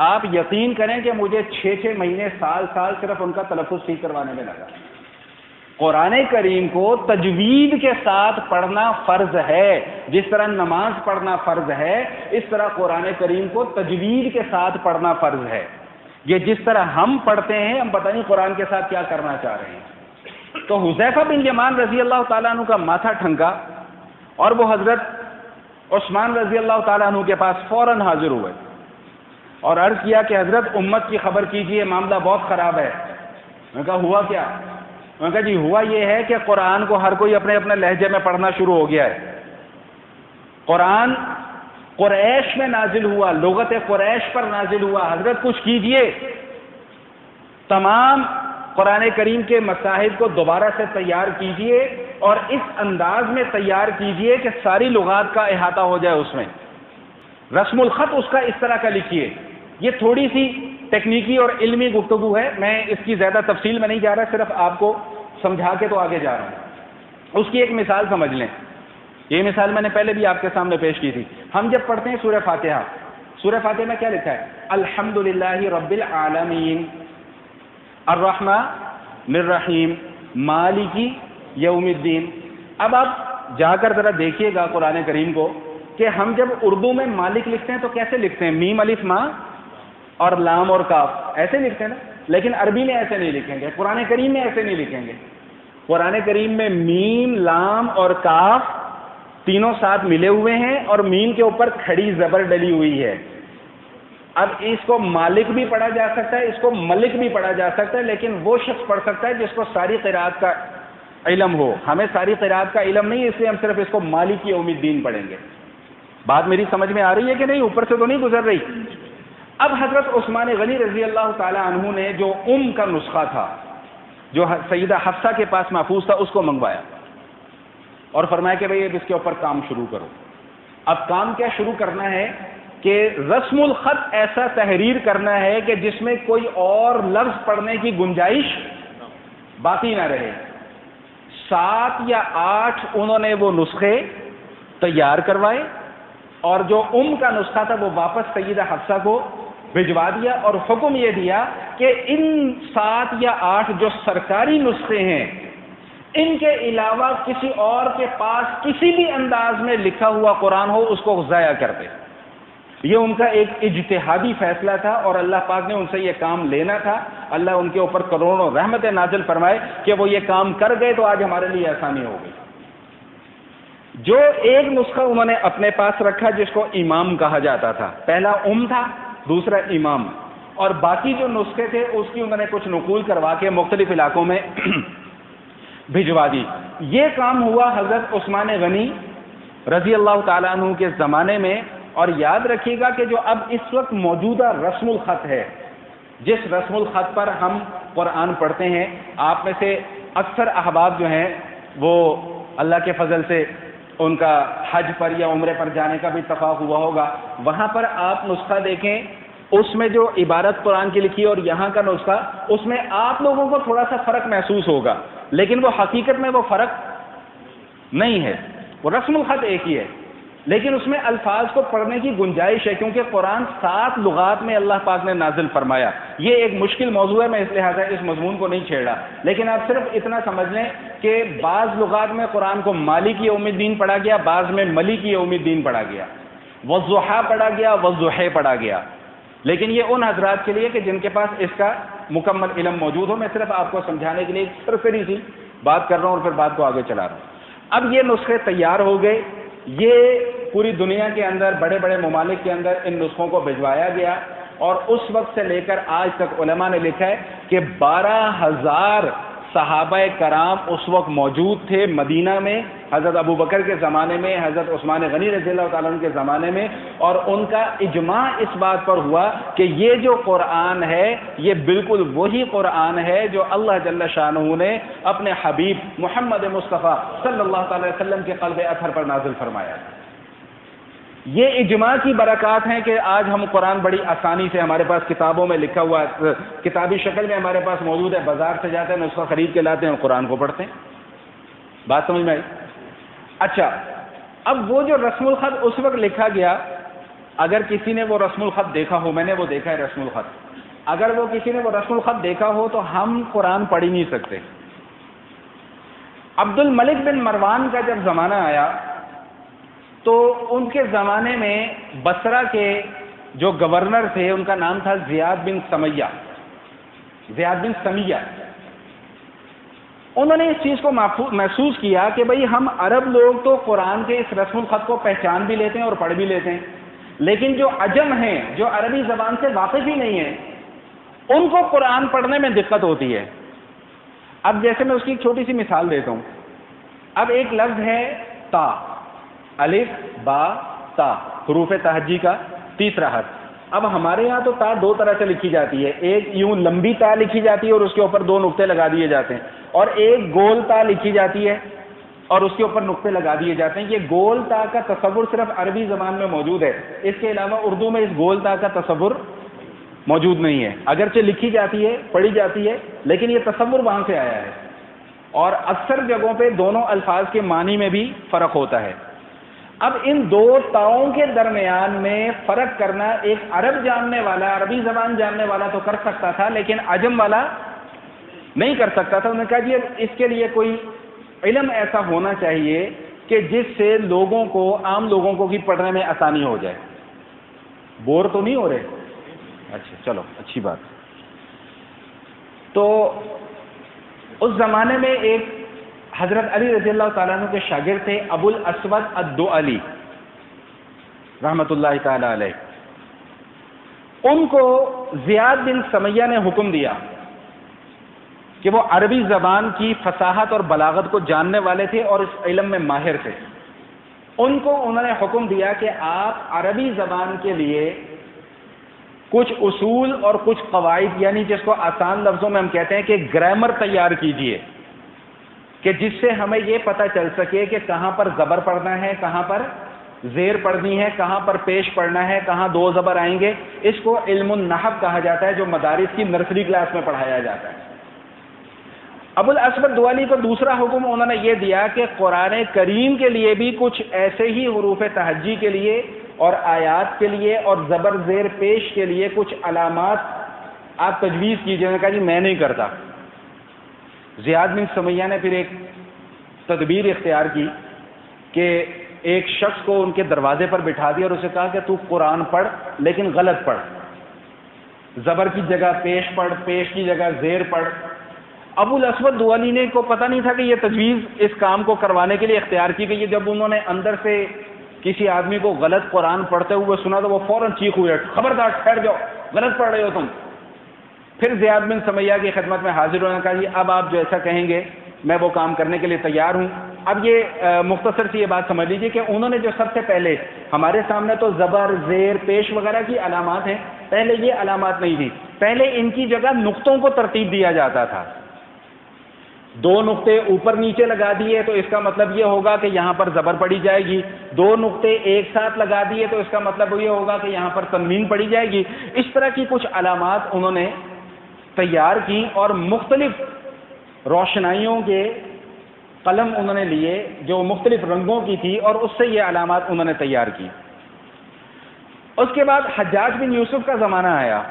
آپ یقین کریں کہ مجھے 6 مہینے سال صرف ان کا تلفظ ٹھیک کروانے میں لگا. قرآن کریم کو تجوید کے ساتھ پڑھنا فرض ہے, جس طرح نماز پڑھنا فرض ہے, اس طرح قرآن کریم کو تجوید کے ساتھ پڑھنا فرض ہے. یہ جس طرح ہم پڑھتے ہیں, ہم پتہ نہیں قرآن کے ساتھ کیا کرنا چاہ رہے ہیں. تو حذیفہ بن یمان رضی اللہ تعالیٰ عنہ کا ماتھا ٹھنکا, اور وہ حضرت عثمان رضی اللہ تعالیٰ عنہ کے پاس فوراً حاضر ہوئے اور عرض کیا کہ حضرت امت کی خبر کیجیے، معاملہ بہت خراب ہے۔ میں نے کہا ہوا کیا؟ میں نے کہا جی ہوا یہ ہے کہ قرآن کو ہر کوئی اپنے اپنے لہجے میں پڑھنا شروع ہو گیا ہے۔ قرآن قریش میں نازل ہوا، لغت قریش پر نازل ہوا، حضرت کچھ کیجئے، تمام قرآن کریم کے مصاحف کو دوبارہ سے تیار کیجئے اور اس انداز میں تیار کیجئے کہ ساری لغات کا احاطہ ہو جائے، اس میں رسم الخط اس کا اس طرح کا لکھیے۔ یہ تھوڑی سی تکنیکی اور علمی گفتگو ہے، میں اس کی زیادہ تفصیل میں نہیں جا رہا، صرف آپ کو سمجھا کے تو آگے جا رہا ہوں۔ اس کی ایک مثال سمجھ لیں، یہ مثال میں نے پہلے بھی آپ کے سامنے پیش کی تھی۔ ہم جب پڑھتے ہیں سورہ فاتحہ، سورہ فاتحہ میں کیا لکھا ہے؟ الحمدللہ رب العالمین الرحمن الرحیم مالکی یوم الدین۔ اب آپ جا کر ذرا دیکھیے گا قرآن کریم کو کہ ہم جب اردو میں مالک لکھتے ہیں تو کیسے لکھتے ہیں؟ میم الف ماں اور لام اور کاف، ایسے لکھتے ہیں نا، لیکن عربی میں ایسے نہیں لکھیں گے، قرآن کریم میں ایسے نہیں لکھیں گے۔ قرآن کریم میں میم، لام اور کاف تینوں ساتھ ملے ہوئے ہیں اور میم کے اوپر کھڑی زبر ڈلی ہوئی ہے۔ اب اس کو مالک بھی پڑھا جا سکتا ہے، اس کو ملک بھی پڑھا جا سکتا ہے، لیکن وہ شخص پڑھ سکتا ہے جس کو ساری قراءت کا علم ہو۔ ہمیں ساری قراءت کا علم نہیں، اس لیے ہم صرف اس کو مالک یوم الدین پڑھیں گے۔ بات میری سمجھ میں آ رہی ہے کہ نہیں؟ اوپر سے تو نہیں گزر رہی؟ اب حضرت عثمان غنی رضی اللہ تعالی عنہ نے جو کا نسخہ تھا، جو سیدہ حفصہ کے پاس محفوظ تھا، اس کو منگوایا اور فرمایا کہ بھئی اس کے اوپر کام شروع کرو۔ اب کام کیا شروع کرنا ہے کہ رسم الخط ایسا تحریر کرنا ہے کہ جس میں کوئی اور لفظ پڑھنے کی گنجائش باقی نہ رہے۔ 7 یا 8 انہوں نے وہ نسخے تیار کروائے اور جو کا نسخہ تھا وہ واپس سیدہ حفصہ کو بھجوا دیا اور حکم یہ دیا کہ ان 7 یا 8 جو سرکاری نسخے ہیں، ان کے علاوہ کسی اور کے پاس کسی بھی انداز میں لکھا ہوا قرآن ہو اس کو ضائع کر دے۔ یہ ان کا ایک اجتہادی فیصلہ تھا اور اللہ پاک نے ان سے یہ کام لینا تھا۔ اللہ ان کے اوپر کروڑوں رحمت نازل فرمائے کہ وہ یہ کام کر گئے تو آج ہمارے لیے آسانی ہو گئی۔ جو ایک نسخہ انہوں نے اپنے پاس رکھا جس کو امام کہا جاتا تھا، پہلا تھا، دوسرا امام، اور باقی جو نسخے تھے اس کی انہوں نے کچھ نقول کروا کے مختلف علاقوں میں بھجوا دی۔ یہ کام ہوا حضرت عثمان غنی رضی اللہ تعالیٰ عنہ کے زمانے میں۔ اور یاد رکھیے گا کہ جو اب اس وقت موجودہ رسم الخط ہے، جس رسم الخط پر ہم قرآن پڑھتے ہیں، آپ میں سے اکثر احباب جو ہیں وہ اللہ کے فضل سے ان کا حج پر یا عمرے پر جانے کا بھی اتفاق ہوا ہوگا، وہاں پر آپ نسخہ دیکھیں، اس میں جو عبارت قرآن کی لکھی اور یہاں کا نسخہ، اس میں آپ لوگوں کو تھوڑا سا فرق محسوس ہوگا، لیکن وہ حقیقت میں وہ فرق نہیں ہے، وہ رسم الخط ایک ہی ہے، لیکن اس میں الفاظ کو پڑھنے کی گنجائش ہے، کیونکہ قرآن 7 لغات میں اللہ پاک نے نازل فرمایا۔ یہ ایک مشکل موضوع ہے، میں اس لحاظ اس مضمون کو نہیں چھیڑا، لیکن آپ صرف اتنا سمجھ لیں کہ بعض لغات میں قرآن کو مالک یوم الدین پڑھا گیا، بعض میں ملک یوم الدین پڑھا گیا، والضحیٰ پڑھا گیا، والضحیٰ پڑھا گیا، لیکن یہ ان حضرات کے لیے کہ جن کے پاس اس کا مکمل علم موجود ہو۔ میں صرف آپ کو سمجھانے کے لیے سرسری سی بات کر رہا ہوں اور پھر بات کو آگے چلا رہا ہوں۔ اب یہ نسخے تیار ہو گئے، یہ پوری دنیا کے اندر بڑے بڑے ممالک کے اندر ان نسخوں کو بھجوایا گیا، اور اس وقت سے لے کر آج تک علماء نے لکھا ہے کہ 12,000 صحابہ کرام اس وقت موجود تھے مدینہ میں، حضرت ابو بکر کے زمانے میں، حضرت عثمان غنی رضی اللہ تعالیٰ عنہ کے زمانے میں، اور ان کا اجماع اس بات پر ہوا کہ یہ جو قرآن ہے یہ بالکل وہی قرآن ہے جو اللہ جل شانہ نے اپنے حبیب محمد مصطفیٰ صلی اللہ تعالی وسلم کے قلب اطہر پر نازل فرمایا۔ یہ اجماع کی برکات ہیں کہ آج ہم قرآن بڑی آسانی سے ہمارے پاس کتابوں میں لکھا ہوا ہے، کتابی شکل میں ہمارے پاس موجود ہے، بازار سے جاتے ہیں نسخہ خرید کے لاتے ہیں اور قرآن کو پڑھتے ہیں۔ بات سمجھ میں آئی؟ اچھا، اب وہ جو رسم الخط اس وقت لکھا گیا، اگر کسی نے وہ رسم الخط دیکھا ہو، میں نے وہ دیکھا ہے رسم الخط، اگر وہ کسی نے وہ رسم الخط دیکھا ہو تو ہم قرآن پڑھ ہی نہیں سکتے۔ عبد الملک بن مروان کا جب زمانہ آیا تو ان کے زمانے میں بصرہ کے جو گورنر تھے ان کا نام تھا زیاد بن سمیہ، زیاد بن سمیہ۔ انہوں نے اس چیز کو محسوس کیا کہ بھئی ہم عرب لوگ تو قرآن کے اس رسم الخط کو پہچان بھی لیتے ہیں اور پڑھ بھی لیتے ہیں، لیکن جو عجم ہیں، جو عربی زبان سے واقف ہی نہیں ہیں، ان کو قرآن پڑھنے میں دقت ہوتی ہے۔ اب جیسے میں اس کی ایک چھوٹی سی مثال دیتا ہوں۔ اب ایک لفظ ہے تا، الف با تا، حروف تہجی کا تیسرا حرف۔ اب ہمارے یہاں تو تا دو طرح سے لکھی جاتی ہے، ایک یوں لمبی تا لکھی جاتی ہے اور اس کے اوپر دو نقطے لگا دیے جاتے ہیں، اور ایک گول تا لکھی جاتی ہے اور اس کے اوپر نقطے لگا دیے جاتے ہیں۔ یہ گول تا کا تصور صرف عربی زبان میں موجود ہے، اس کے علاوہ اردو میں اس گول تا کا تصور موجود نہیں ہے، اگرچہ لکھی جاتی ہے، پڑھی جاتی ہے، لیکن یہ تصور وہاں سے آیا ہے، اور اکثر جگہوں پہ دونوں الفاظ کے معنی میں بھی فرق ہوتا ہے۔ اب ان دو تاؤں کے درمیان میں فرق کرنا ایک عرب جاننے والا، عربی زبان جاننے والا تو کر سکتا تھا، لیکن عجم والا نہیں کر سکتا تھا۔ انہوں نے کہا جی اس کے لیے کوئی علم ایسا ہونا چاہیے کہ جس سے لوگوں کو، عام لوگوں کو بھی پڑھنے میں آسانی ہو جائے۔ بور تو نہیں ہو رہے؟ اچھا چلو، اچھی بات۔ تو اس زمانے میں ایک حضرت علی رضی اللہ تعالیٰ عنہ کے شاگرد تھے، ابو الاسود الدؤلی رحمۃ اللہ تعالی علیہ۔ ان کو زیاد بن سمیہ نے حکم دیا کہ وہ عربی زبان کی فصاحت اور بلاغت کو جاننے والے تھے اور اس علم میں ماہر تھے۔ ان کو انہوں نے حکم دیا کہ آپ عربی زبان کے لیے کچھ اصول اور کچھ قواعد، یعنی جس کو آسان لفظوں میں ہم کہتے ہیں کہ گرامر تیار کیجئے، کہ جس سے ہمیں یہ پتہ چل سکے کہ کہاں پر زبر پڑھنا ہے، کہاں پر زیر پڑھنی ہے، کہاں پر پیش پڑھنا ہے، کہاں دو زبر آئیں گے۔ اس کو علم النحو کہا جاتا ہے، جو مدارس کی نرسری کلاس میں پڑھایا جاتا ہے۔ ابو الاسود دؤلی کو دوسرا حکم انہوں نے یہ دیا کہ قرآن کریم کے لیے بھی کچھ ایسے ہی حروف تہجی کے لیے اور آیات کے لیے اور زبر زیر پیش کے لیے کچھ علامات آپ تجویز کیجیے۔ نے کہا جی میں نہیں کرتا۔ زیاد بن سمیہ نے پھر ایک تدبیر اختیار کی کہ ایک شخص کو ان کے دروازے پر بٹھا دیا اور اسے کہا کہ تو قرآن پڑھ لیکن غلط پڑھ، زبر کی جگہ پیش پڑھ، پیش کی جگہ زیر پڑھ۔ ابو الاسود دؤلی نے کو پتہ نہیں تھا کہ یہ تجویز اس کام کو کروانے کے لیے اختیار کی گئی ہے۔ جب انہوں نے اندر سے کسی آدمی کو غلط قرآن پڑھتے ہوئے سنا تو وہ فوراً چیخ ہوئے، خبردار ٹھہر جاؤ، غلط پڑھ رہے ہو تم۔ پھر زیاد بن سمیہ کی خدمت میں حاضر ہونے کہا جی اب آپ جو ایسا کہیں گے میں وہ کام کرنے کے لیے تیار ہوں۔ اب یہ مختصر سی یہ بات سمجھ لیجیے کہ انہوں نے جو سب سے پہلے، ہمارے سامنے تو زبر زیر پیش وغیرہ کی علامات ہیں، پہلے یہ علامات نہیں تھی، پہلے ان کی جگہ نقطوں کو ترتیب دیا جاتا تھا۔ دو نقطے اوپر نیچے لگا دیے تو اس کا مطلب یہ ہوگا کہ یہاں پر زبر پڑی جائے گی، دو نقطے ایک ساتھ لگا دیے تو اس کا مطلب یہ ہوگا کہ یہاں پر تنوین پڑی جائے گی۔ اس طرح کی کچھ علامات انہوں نے تیار کی اور مختلف روشنائیوں کے قلم انہوں نے لیے جو مختلف رنگوں کی تھی اور اس سے یہ علامات انہوں نے تیار کی۔ اس کے بعد حجاج بن یوسف کا زمانہ آیا۔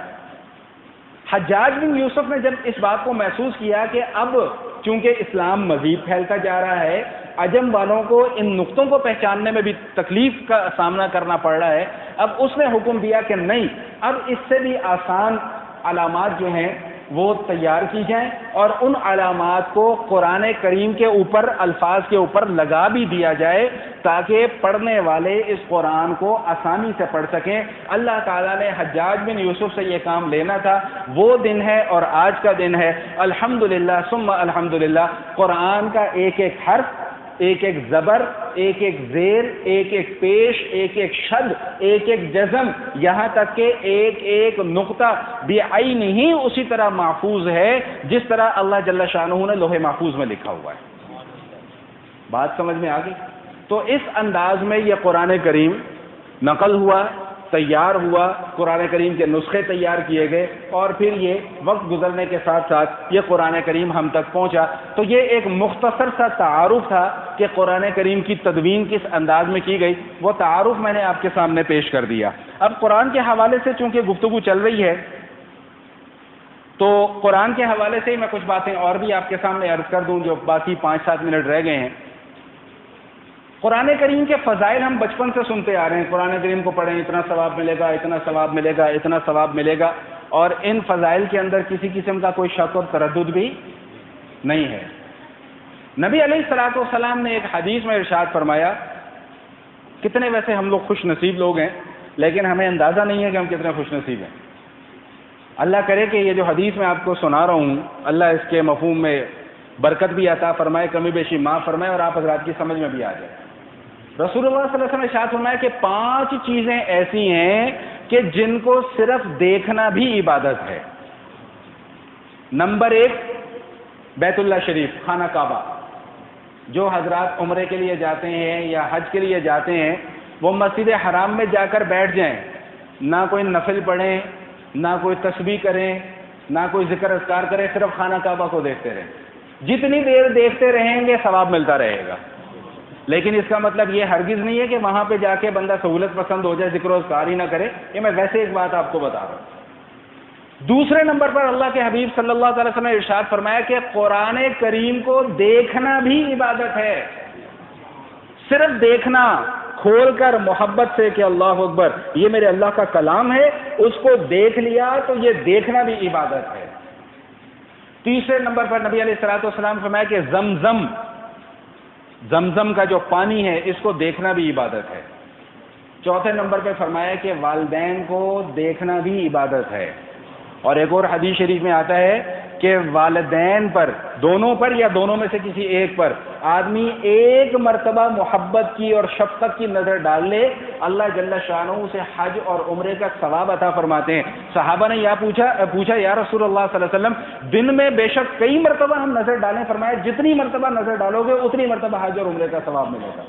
حجاج بن یوسف نے جب اس بات کو محسوس کیا کہ اب چونکہ اسلام مزید پھیلتا جا رہا ہے، عجم والوں کو ان نقطوں کو پہچاننے میں بھی تکلیف کا سامنا کرنا پڑ رہا ہے، اب اس نے حکم دیا کہ نہیں، اب اس سے بھی آسان علامات جو ہیں وہ تیار کی جائیں اور ان علامات کو قرآن کریم کے اوپر، الفاظ کے اوپر لگا بھی دیا جائے تاکہ پڑھنے والے اس قرآن کو آسانی سے پڑھ سکیں۔ اللہ تعالیٰ نے حجاج بن یوسف سے یہ کام لینا تھا۔ وہ دن ہے اور آج کا دن ہے، الحمدللہ ثم الحمدللہ، قرآن کا ایک ایک حرف، ایک ایک زبر، ایک ایک زیر، ایک ایک پیش، ایک ایک شد، ایک ایک جزم، یہاں تک کہ ایک ایک نقطہ بعینہ ہی اسی طرح محفوظ ہے جس طرح اللہ جل شانہ نے لوح محفوظ میں لکھا ہوا ہے۔ بات سمجھ میں آ گئی؟ تو اس انداز میں یہ قرآن کریم نقل ہوا، تیار ہوا، قرآن کریم کے نسخے تیار کیے گئے اور پھر یہ وقت گزرنے کے ساتھ ساتھ یہ قرآن کریم ہم تک پہنچا۔ تو یہ ایک مختصر سا تعارف تھا کہ قرآن کریم کی تدوین کس انداز میں کی گئی، وہ تعارف میں نے آپ کے سامنے پیش کر دیا۔ اب قرآن کے حوالے سے چونکہ گفتگو چل رہی ہے تو قرآن کے حوالے سے ہی میں کچھ باتیں اور بھی آپ کے سامنے عرض کر دوں جو باقی 5-7 منٹ رہ گئے ہیں۔ قرآن کریم کے فضائل ہم بچپن سے سنتے آ رہے ہیں، قرآن کریم کو پڑھیں اتنا ثواب ملے گا، اتنا ثواب ملے گا، اتنا ثواب ملے گا، اور ان فضائل کے اندر کسی قسم کا کوئی شک اور تردد بھی نہیں ہے۔ نبی علیہ الصلوۃ والسلام نے ایک حدیث میں ارشاد فرمایا، کتنے ویسے ہم لوگ خوش نصیب لوگ ہیں، لیکن ہمیں اندازہ نہیں ہے کہ ہم کتنے خوش نصیب ہیں۔ اللہ کرے کہ یہ جو حدیث میں آپ کو سنا رہا ہوں، اللہ اس کے مفہوم میں برکت بھی عطا فرمائے، کمی بیشی معاف فرمائے، اور آپ حضرات کی سمجھ میں بھی آ جائے۔ رسول اللہ صلی اللہ علیہ وسلم نے ارشاد فرمایا کہ 5 چیزیں ایسی ہیں کہ جن کو صرف دیکھنا بھی عبادت ہے۔ نمبر 1، بیت اللہ شریف، خانہ کعبہ۔ جو حضرات عمرے کے لیے جاتے ہیں یا حج کے لیے جاتے ہیں، وہ مسجد حرام میں جا کر بیٹھ جائیں، نہ کوئی نفل پڑھیں، نہ کوئی تسبیح کریں، نہ کوئی ذکر اذکار کریں، صرف خانہ کعبہ کو دیکھتے رہیں۔ جتنی دیر دیکھتے رہیں گے ثواب ملتا رہے گا، لیکن اس کا مطلب یہ ہرگز نہیں ہے کہ وہاں پہ جا کے بندہ سہولت پسند ہو جائے، ذکر و اذکار ہی نہ کرے۔ یہ میں ویسے ایک بات آپ کو بتا رہا ہوں۔ دوسرے نمبر پر اللہ کے حبیب صلی اللہ علیہ وسلم نے ارشاد فرمایا کہ قرآن کریم کو دیکھنا بھی عبادت ہے۔ صرف دیکھنا، کھول کر محبت سے کہ اللہ اکبر، یہ میرے اللہ کا کلام ہے، اس کو دیکھ لیا تو یہ دیکھنا بھی عبادت ہے۔ تیسرے نمبر پر نبی علیہ الصلوۃ والسلام فرمایا کہ زمزم کا جو پانی ہے اس کو دیکھنا بھی عبادت ہے۔ چوتھے نمبر پہ فرمایا کہ والدین کو دیکھنا بھی عبادت ہے۔ اور ایک اور حدیث شریف میں آتا ہے کہ والدین پر، دونوں پر یا دونوں میں سے کسی ایک پر آدمی ایک مرتبہ محبت کی اور شفقت کی نظر ڈال لے، اللہ جل شانہ اسے حج اور عمرے کا ثواب عطا فرماتے ہیں۔ صحابہ نے پوچھا یا رسول اللہ صلی اللہ علیہ وسلم، دن میں بے شک کئی مرتبہ ہم نظر ڈالیں، فرمایا جتنی مرتبہ نظر ڈالو گے اتنی مرتبہ حج اور عمرے کا ثواب ملے گا۔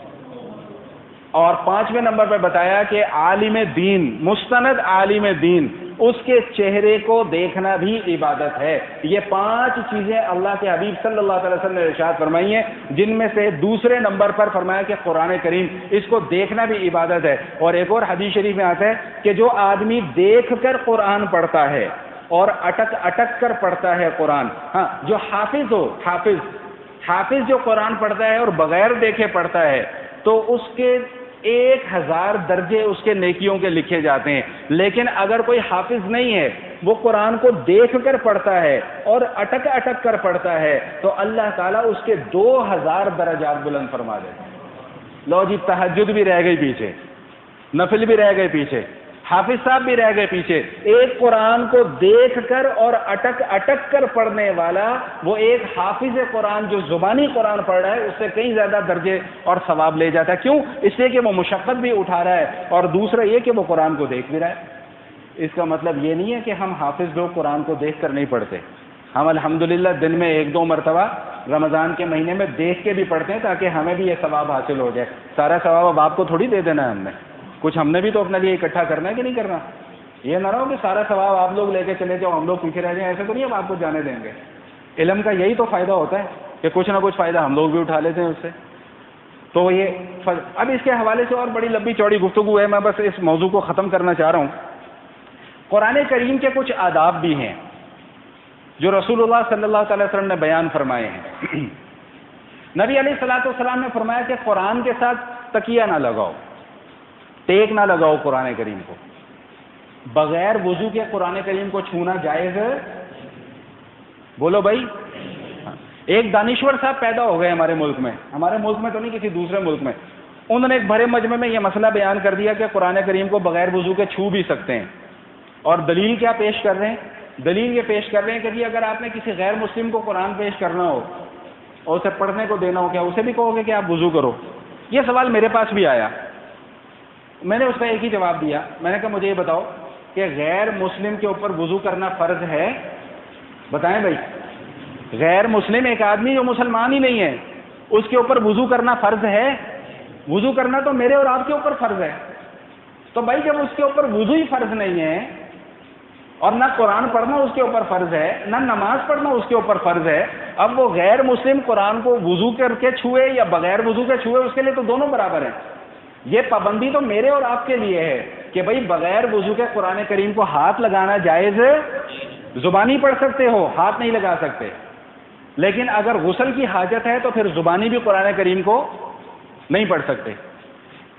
اور 5ویں نمبر پر بتایا کہ عالم دین، مستند عالم دین، اس کے چہرے کو دیکھنا بھی عبادت ہے۔ یہ 5 چیزیں اللہ کے حبیب صلی اللہ علیہ وسلم نے ارشاد فرمائی ہیں، جن میں سے دوسرے نمبر پر فرمایا کہ قرآن کریم، اس کو دیکھنا بھی عبادت ہے۔ اور ایک اور حدیث شریف میں آتا ہے کہ جو آدمی دیکھ کر قرآن پڑھتا ہے اور اٹک کر پڑھتا ہے قرآن، ہاں، جو حافظ جو قرآن پڑھتا ہے اور بغیر دیکھے پڑھتا ہے، تو اس کے 1000 درجے اس کے نیکیوں کے لکھے جاتے ہیں۔ لیکن اگر کوئی حافظ نہیں ہے، وہ قرآن کو دیکھ کر پڑھتا ہے اور اٹک کر پڑھتا ہے، تو اللہ تعالیٰ اس کے 2000 درجات بلند فرما دیتے ہیں۔ لو جی، تہجد بھی رہ گئی پیچھے، نفل بھی رہ گئے پیچھے، حافظ صاحب بھی رہ گئے پیچھے۔ ایک قرآن کو دیکھ کر اور اٹک کر پڑھنے والا، وہ ایک حافظ قرآن جو زبانی قرآن پڑھ رہا ہے، اس سے کئی زیادہ درجے اور ثواب لے جاتا ہے۔ کیوں؟ اس لیے کہ وہ مشقت بھی اٹھا رہا ہے، اور دوسرا یہ کہ وہ قرآن کو دیکھ بھی رہا ہے۔ اس کا مطلب یہ نہیں ہے کہ ہم حافظ لوگ قرآن کو دیکھ کر نہیں پڑھتے۔ ہم الحمدللہ دن میں 1-2 مرتبہ رمضان کے مہینے میں دیکھ کے بھی پڑھتے ہیں، تاکہ ہمیں بھی یہ ثواب حاصل ہو جائے۔ سارا ثواب اب آپ کو تھوڑی دے دینا ہے ہم نے، کچھ ہم نے بھی تو اپنے لیے اکٹھا کرنا ہے کہ نہیں کرنا۔ یہ نہ رہو کہ سارا ثواب آپ لوگ لے کے چلے جاؤ، ہم لوگ پیچھے رہ جائیں، ایسے تو نہیں ہم آپ کو جانے دیں گے۔ علم کا یہی تو فائدہ ہوتا ہے کہ کچھ نہ کچھ فائدہ ہم لوگ بھی اٹھا لیتے ہیں اس سے۔ تو یہ اب اس کے حوالے سے اور بڑی لمبی چوڑی گفتگو ہے، میں بس اس موضوع کو ختم کرنا چاہ رہا ہوں۔ قرآن کریم کے کچھ آداب بھی ہیں جو رسول اللہ صلی اللہ تعالی وسلم نے بیان فرمائے ہیں۔ نبی علیہ الصلوۃ والسلام نے فرمایا کہ قرآن کے ساتھ تکیہ نہ لگاؤ، ٹیک نہ لگاؤ قرآن کریم کو۔ بغیر وضو کے قرآن کریم کو چھونا جائز ہے؟ بولو بھائی۔ ایک دانشور صاحب پیدا ہو گئے ہمارے ملک میں تو نہیں، کسی دوسرے ملک میں۔ انہوں نے ایک بھرے مجمع میں یہ مسئلہ بیان کر دیا کہ قرآن کریم کو بغیر وضو کے چھو بھی سکتے ہیں۔ اور دلیل کیا پیش کر رہے ہیں؟ دلیل یہ پیش کر رہے ہیں کہ جی اگر آپ نے کسی غیر مسلم کو قرآن پیش کرنا ہو اور اسے پڑھنے کو دینا ہو، کیا اسے بھی کہو گے کہ آپ وضو کرو؟ یہ سوال میرے پاس بھی آیا، میں نے اس کا ایک ہی جواب دیا۔ میں نے کہا مجھے یہ بتاؤ کہ غیر مسلم کے اوپر وضو کرنا فرض ہے؟ بتائیں بھائی، غیر مسلم ایک آدمی جو مسلمان ہی نہیں ہے، اس کے اوپر وضو کرنا فرض ہے؟ وضو کرنا تو میرے اور آپ کے اوپر فرض ہے۔ تو بھائی جب اس کے اوپر وضو ہی فرض نہیں ہے، اور نہ قرآن پڑھنا اس کے اوپر فرض ہے، نہ نماز پڑھنا اس کے اوپر فرض ہے، اب وہ غیر مسلم قرآن کو وضو کر کے چھوئے یا بغیر وضو کے چھوئے، اس کے لیے تو دونوں برابر ہیں۔ یہ پابندی تو میرے اور آپ کے لیے ہے کہ بھائی بغیر وضو کے قرآن کریم کو ہاتھ لگانا جائز ہے، زبانی پڑھ سکتے ہو، ہاتھ نہیں لگا سکتے۔ لیکن اگر غسل کی حاجت ہے تو پھر زبانی بھی قرآن کریم کو نہیں پڑھ سکتے۔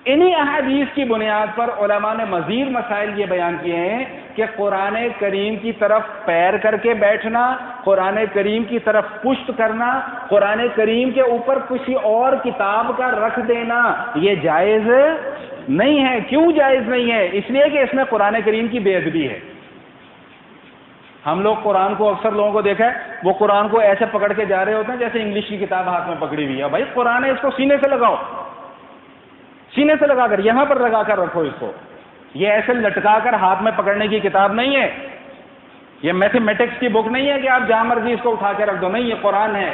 انہی احادیث کی بنیاد پر علماء نے مزید مسائل یہ بیان کیے ہیں کہ قرآن کریم کی طرف پیر کر کے بیٹھنا، قرآن کریم کی طرف پشت کرنا، قرآن کریم کے اوپر کسی اور کتاب کا رکھ دینا یہ جائز نہیں ہے۔ کیوں جائز نہیں ہے؟ اس لیے کہ اس میں قرآن کریم کی بے ادبی ہے۔ ہم لوگ قرآن کو اکثر لوگوں کو دیکھا ہے وہ قرآن کو ایسے پکڑ کے جا رہے ہوتے ہیں جیسے انگلش کی کتاب ہاتھ میں پکڑی ہوئی ہے۔ بھائی قرآن ہے، اس کو سینے سے لگاؤ، سینے سے لگا کر یہاں پر لگا کر رکھو اس کو۔ یہ ایسے لٹکا کر ہاتھ میں پکڑنے کی کتاب نہیں ہے، یہ میتھمیٹکس کی بک نہیں ہے کہ آپ جہاں مرضی اس کو اٹھا کے رکھ دو، نہیں، یہ قرآن ہے،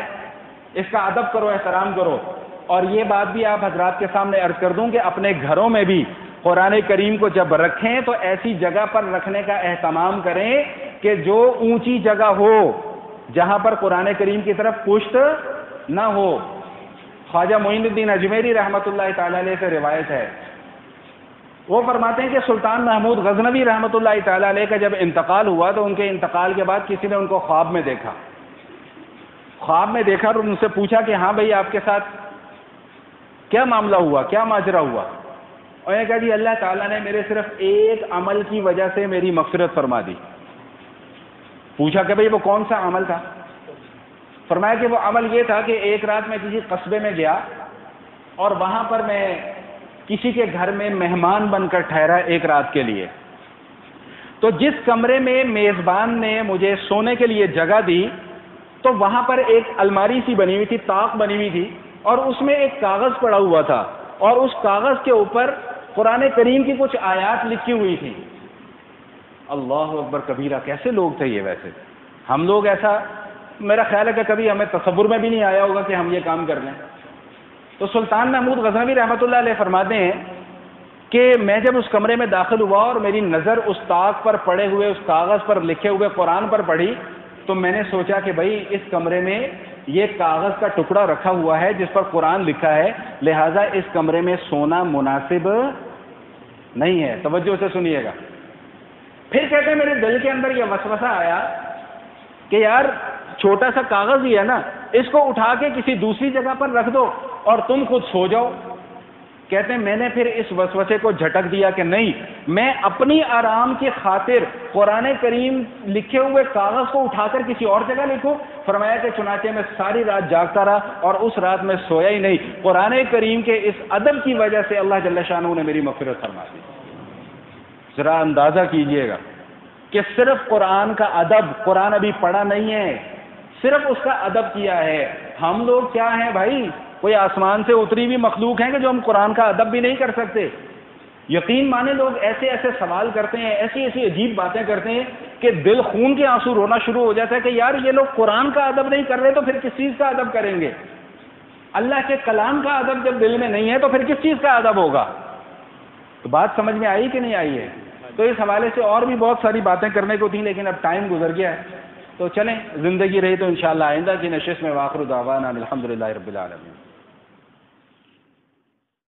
اس کا ادب کرو، احترام کرو۔ اور یہ بات بھی آپ حضرات کے سامنے عرض کر دوں کہ اپنے گھروں میں بھی قرآن کریم کو جب رکھیں تو ایسی جگہ پر رکھنے کا اہتمام کریں کہ جو اونچی جگہ ہو، جہاں پر قرآن کریم کی طرف پشت نہ ہو۔ خواجہ معین الدین اجمیری رحمۃ اللہ تعالی علیہ سے روایت ہے، وہ فرماتے ہیں کہ سلطان محمود غزنوی رحمۃ اللہ تعالی علیہ کا جب انتقال ہوا تو ان کے انتقال کے بعد کسی نے ان کو خواب میں دیکھا اور ان سے پوچھا کہ ہاں بھائی آپ کے ساتھ کیا معاملہ ہوا، کیا ماجرا ہوا؟ اور یہ کہا جی اللہ تعالیٰ نے میرے صرف ایک عمل کی وجہ سے میری مغفرت فرما دی۔ پوچھا کہ بھائی وہ کون سا عمل تھا؟ فرمایا کہ وہ عمل یہ تھا کہ ایک رات میں کسی قصبے میں گیا اور وہاں پر میں کسی کے گھر میں مہمان بن کر ٹھہرا ایک رات کے لیے، تو جس کمرے میں میزبان نے مجھے سونے کے لیے جگہ دی تو وہاں پر ایک الماری سی بنی ہوئی تھی، طاق بنی ہوئی تھی، اور اس میں ایک کاغذ پڑا ہوا تھا اور اس کاغذ کے اوپر قرآن کریم کی کچھ آیات لکھی ہوئی تھی۔ اللہ اکبر کبیرہ، کیسے لوگ تھے یہ! ویسے ہم لوگ ایسا، میرا خیال ہے کہ کبھی ہمیں تصور میں بھی نہیں آیا ہوگا کہ ہم یہ کام کر لیں۔ تو سلطان محمود غزنوی رحمۃ اللہ علیہ فرماتے ہیں کہ میں جب اس کمرے میں داخل ہوا اور میری نظر اس طاق پر پڑے ہوئے اس کاغذ پر لکھے ہوئے قرآن پر پڑی تو میں نے سوچا کہ بھائی اس کمرے میں یہ کاغذ کا ٹکڑا رکھا ہوا ہے جس پر قرآن لکھا ہے، لہٰذا اس کمرے میں سونا مناسب نہیں ہے۔ توجہ سے سنیے گا۔ پھر کہتے ہیں میرے دل کے اندر یہ وسوسہ آیا کہ یار چھوٹا سا کاغذ ہی ہے نا، اس کو اٹھا کے کسی دوسری جگہ پر رکھ دو اور تم خود سو جاؤ۔ کہتے ہیں میں نے پھر اس وسوسے کو جھٹک دیا کہ نہیں، میں اپنی آرام کی خاطر قرآن کریم لکھے ہوئے کاغذ کو اٹھا کر کسی اور جگہ لکھوں۔ فرمایا کہ چنانچہ میں ساری رات جاگتا رہا اور اس رات میں سویا ہی نہیں۔ قرآن کریم کے اس ادب کی وجہ سے اللہ جل شانہ نے میری مغفرت فرما دی۔ ذرا اندازہ کیجئے گا کہ صرف قرآن کا ادب، قرآن ابھی پڑھا نہیں ہے، صرف اس کا ادب کیا ہے۔ ہم لوگ کیا ہیں بھائی؟ کوئی آسمان سے اتری ہوئی مخلوق ہیں کہ جو ہم قرآن کا ادب بھی نہیں کر سکتے؟ یقین مانے لوگ ایسے ایسے سوال کرتے ہیں، ایسی ایسی عجیب باتیں کرتے ہیں کہ دل خون کے آنسو رونا شروع ہو جاتا ہے کہ یار یہ لوگ قرآن کا ادب نہیں کر رہے تو پھر کس چیز کا ادب کریں گے؟ اللہ کے کلام کا ادب جب دل میں نہیں ہے تو پھر کس چیز کا ادب ہوگا؟ تو بات سمجھ میں آئی کہ نہیں آئی ہے؟ تو اس حوالے سے اور بھی بہت ساری باتیں کرنے کو تھیں لیکن اب ٹائم گزر گیا ہے، تو چلیں زندگی رہی تو انشاءاللہ آئندہ کی نشست میں وآخر دعوانا الحمدللہ رب العالمین۔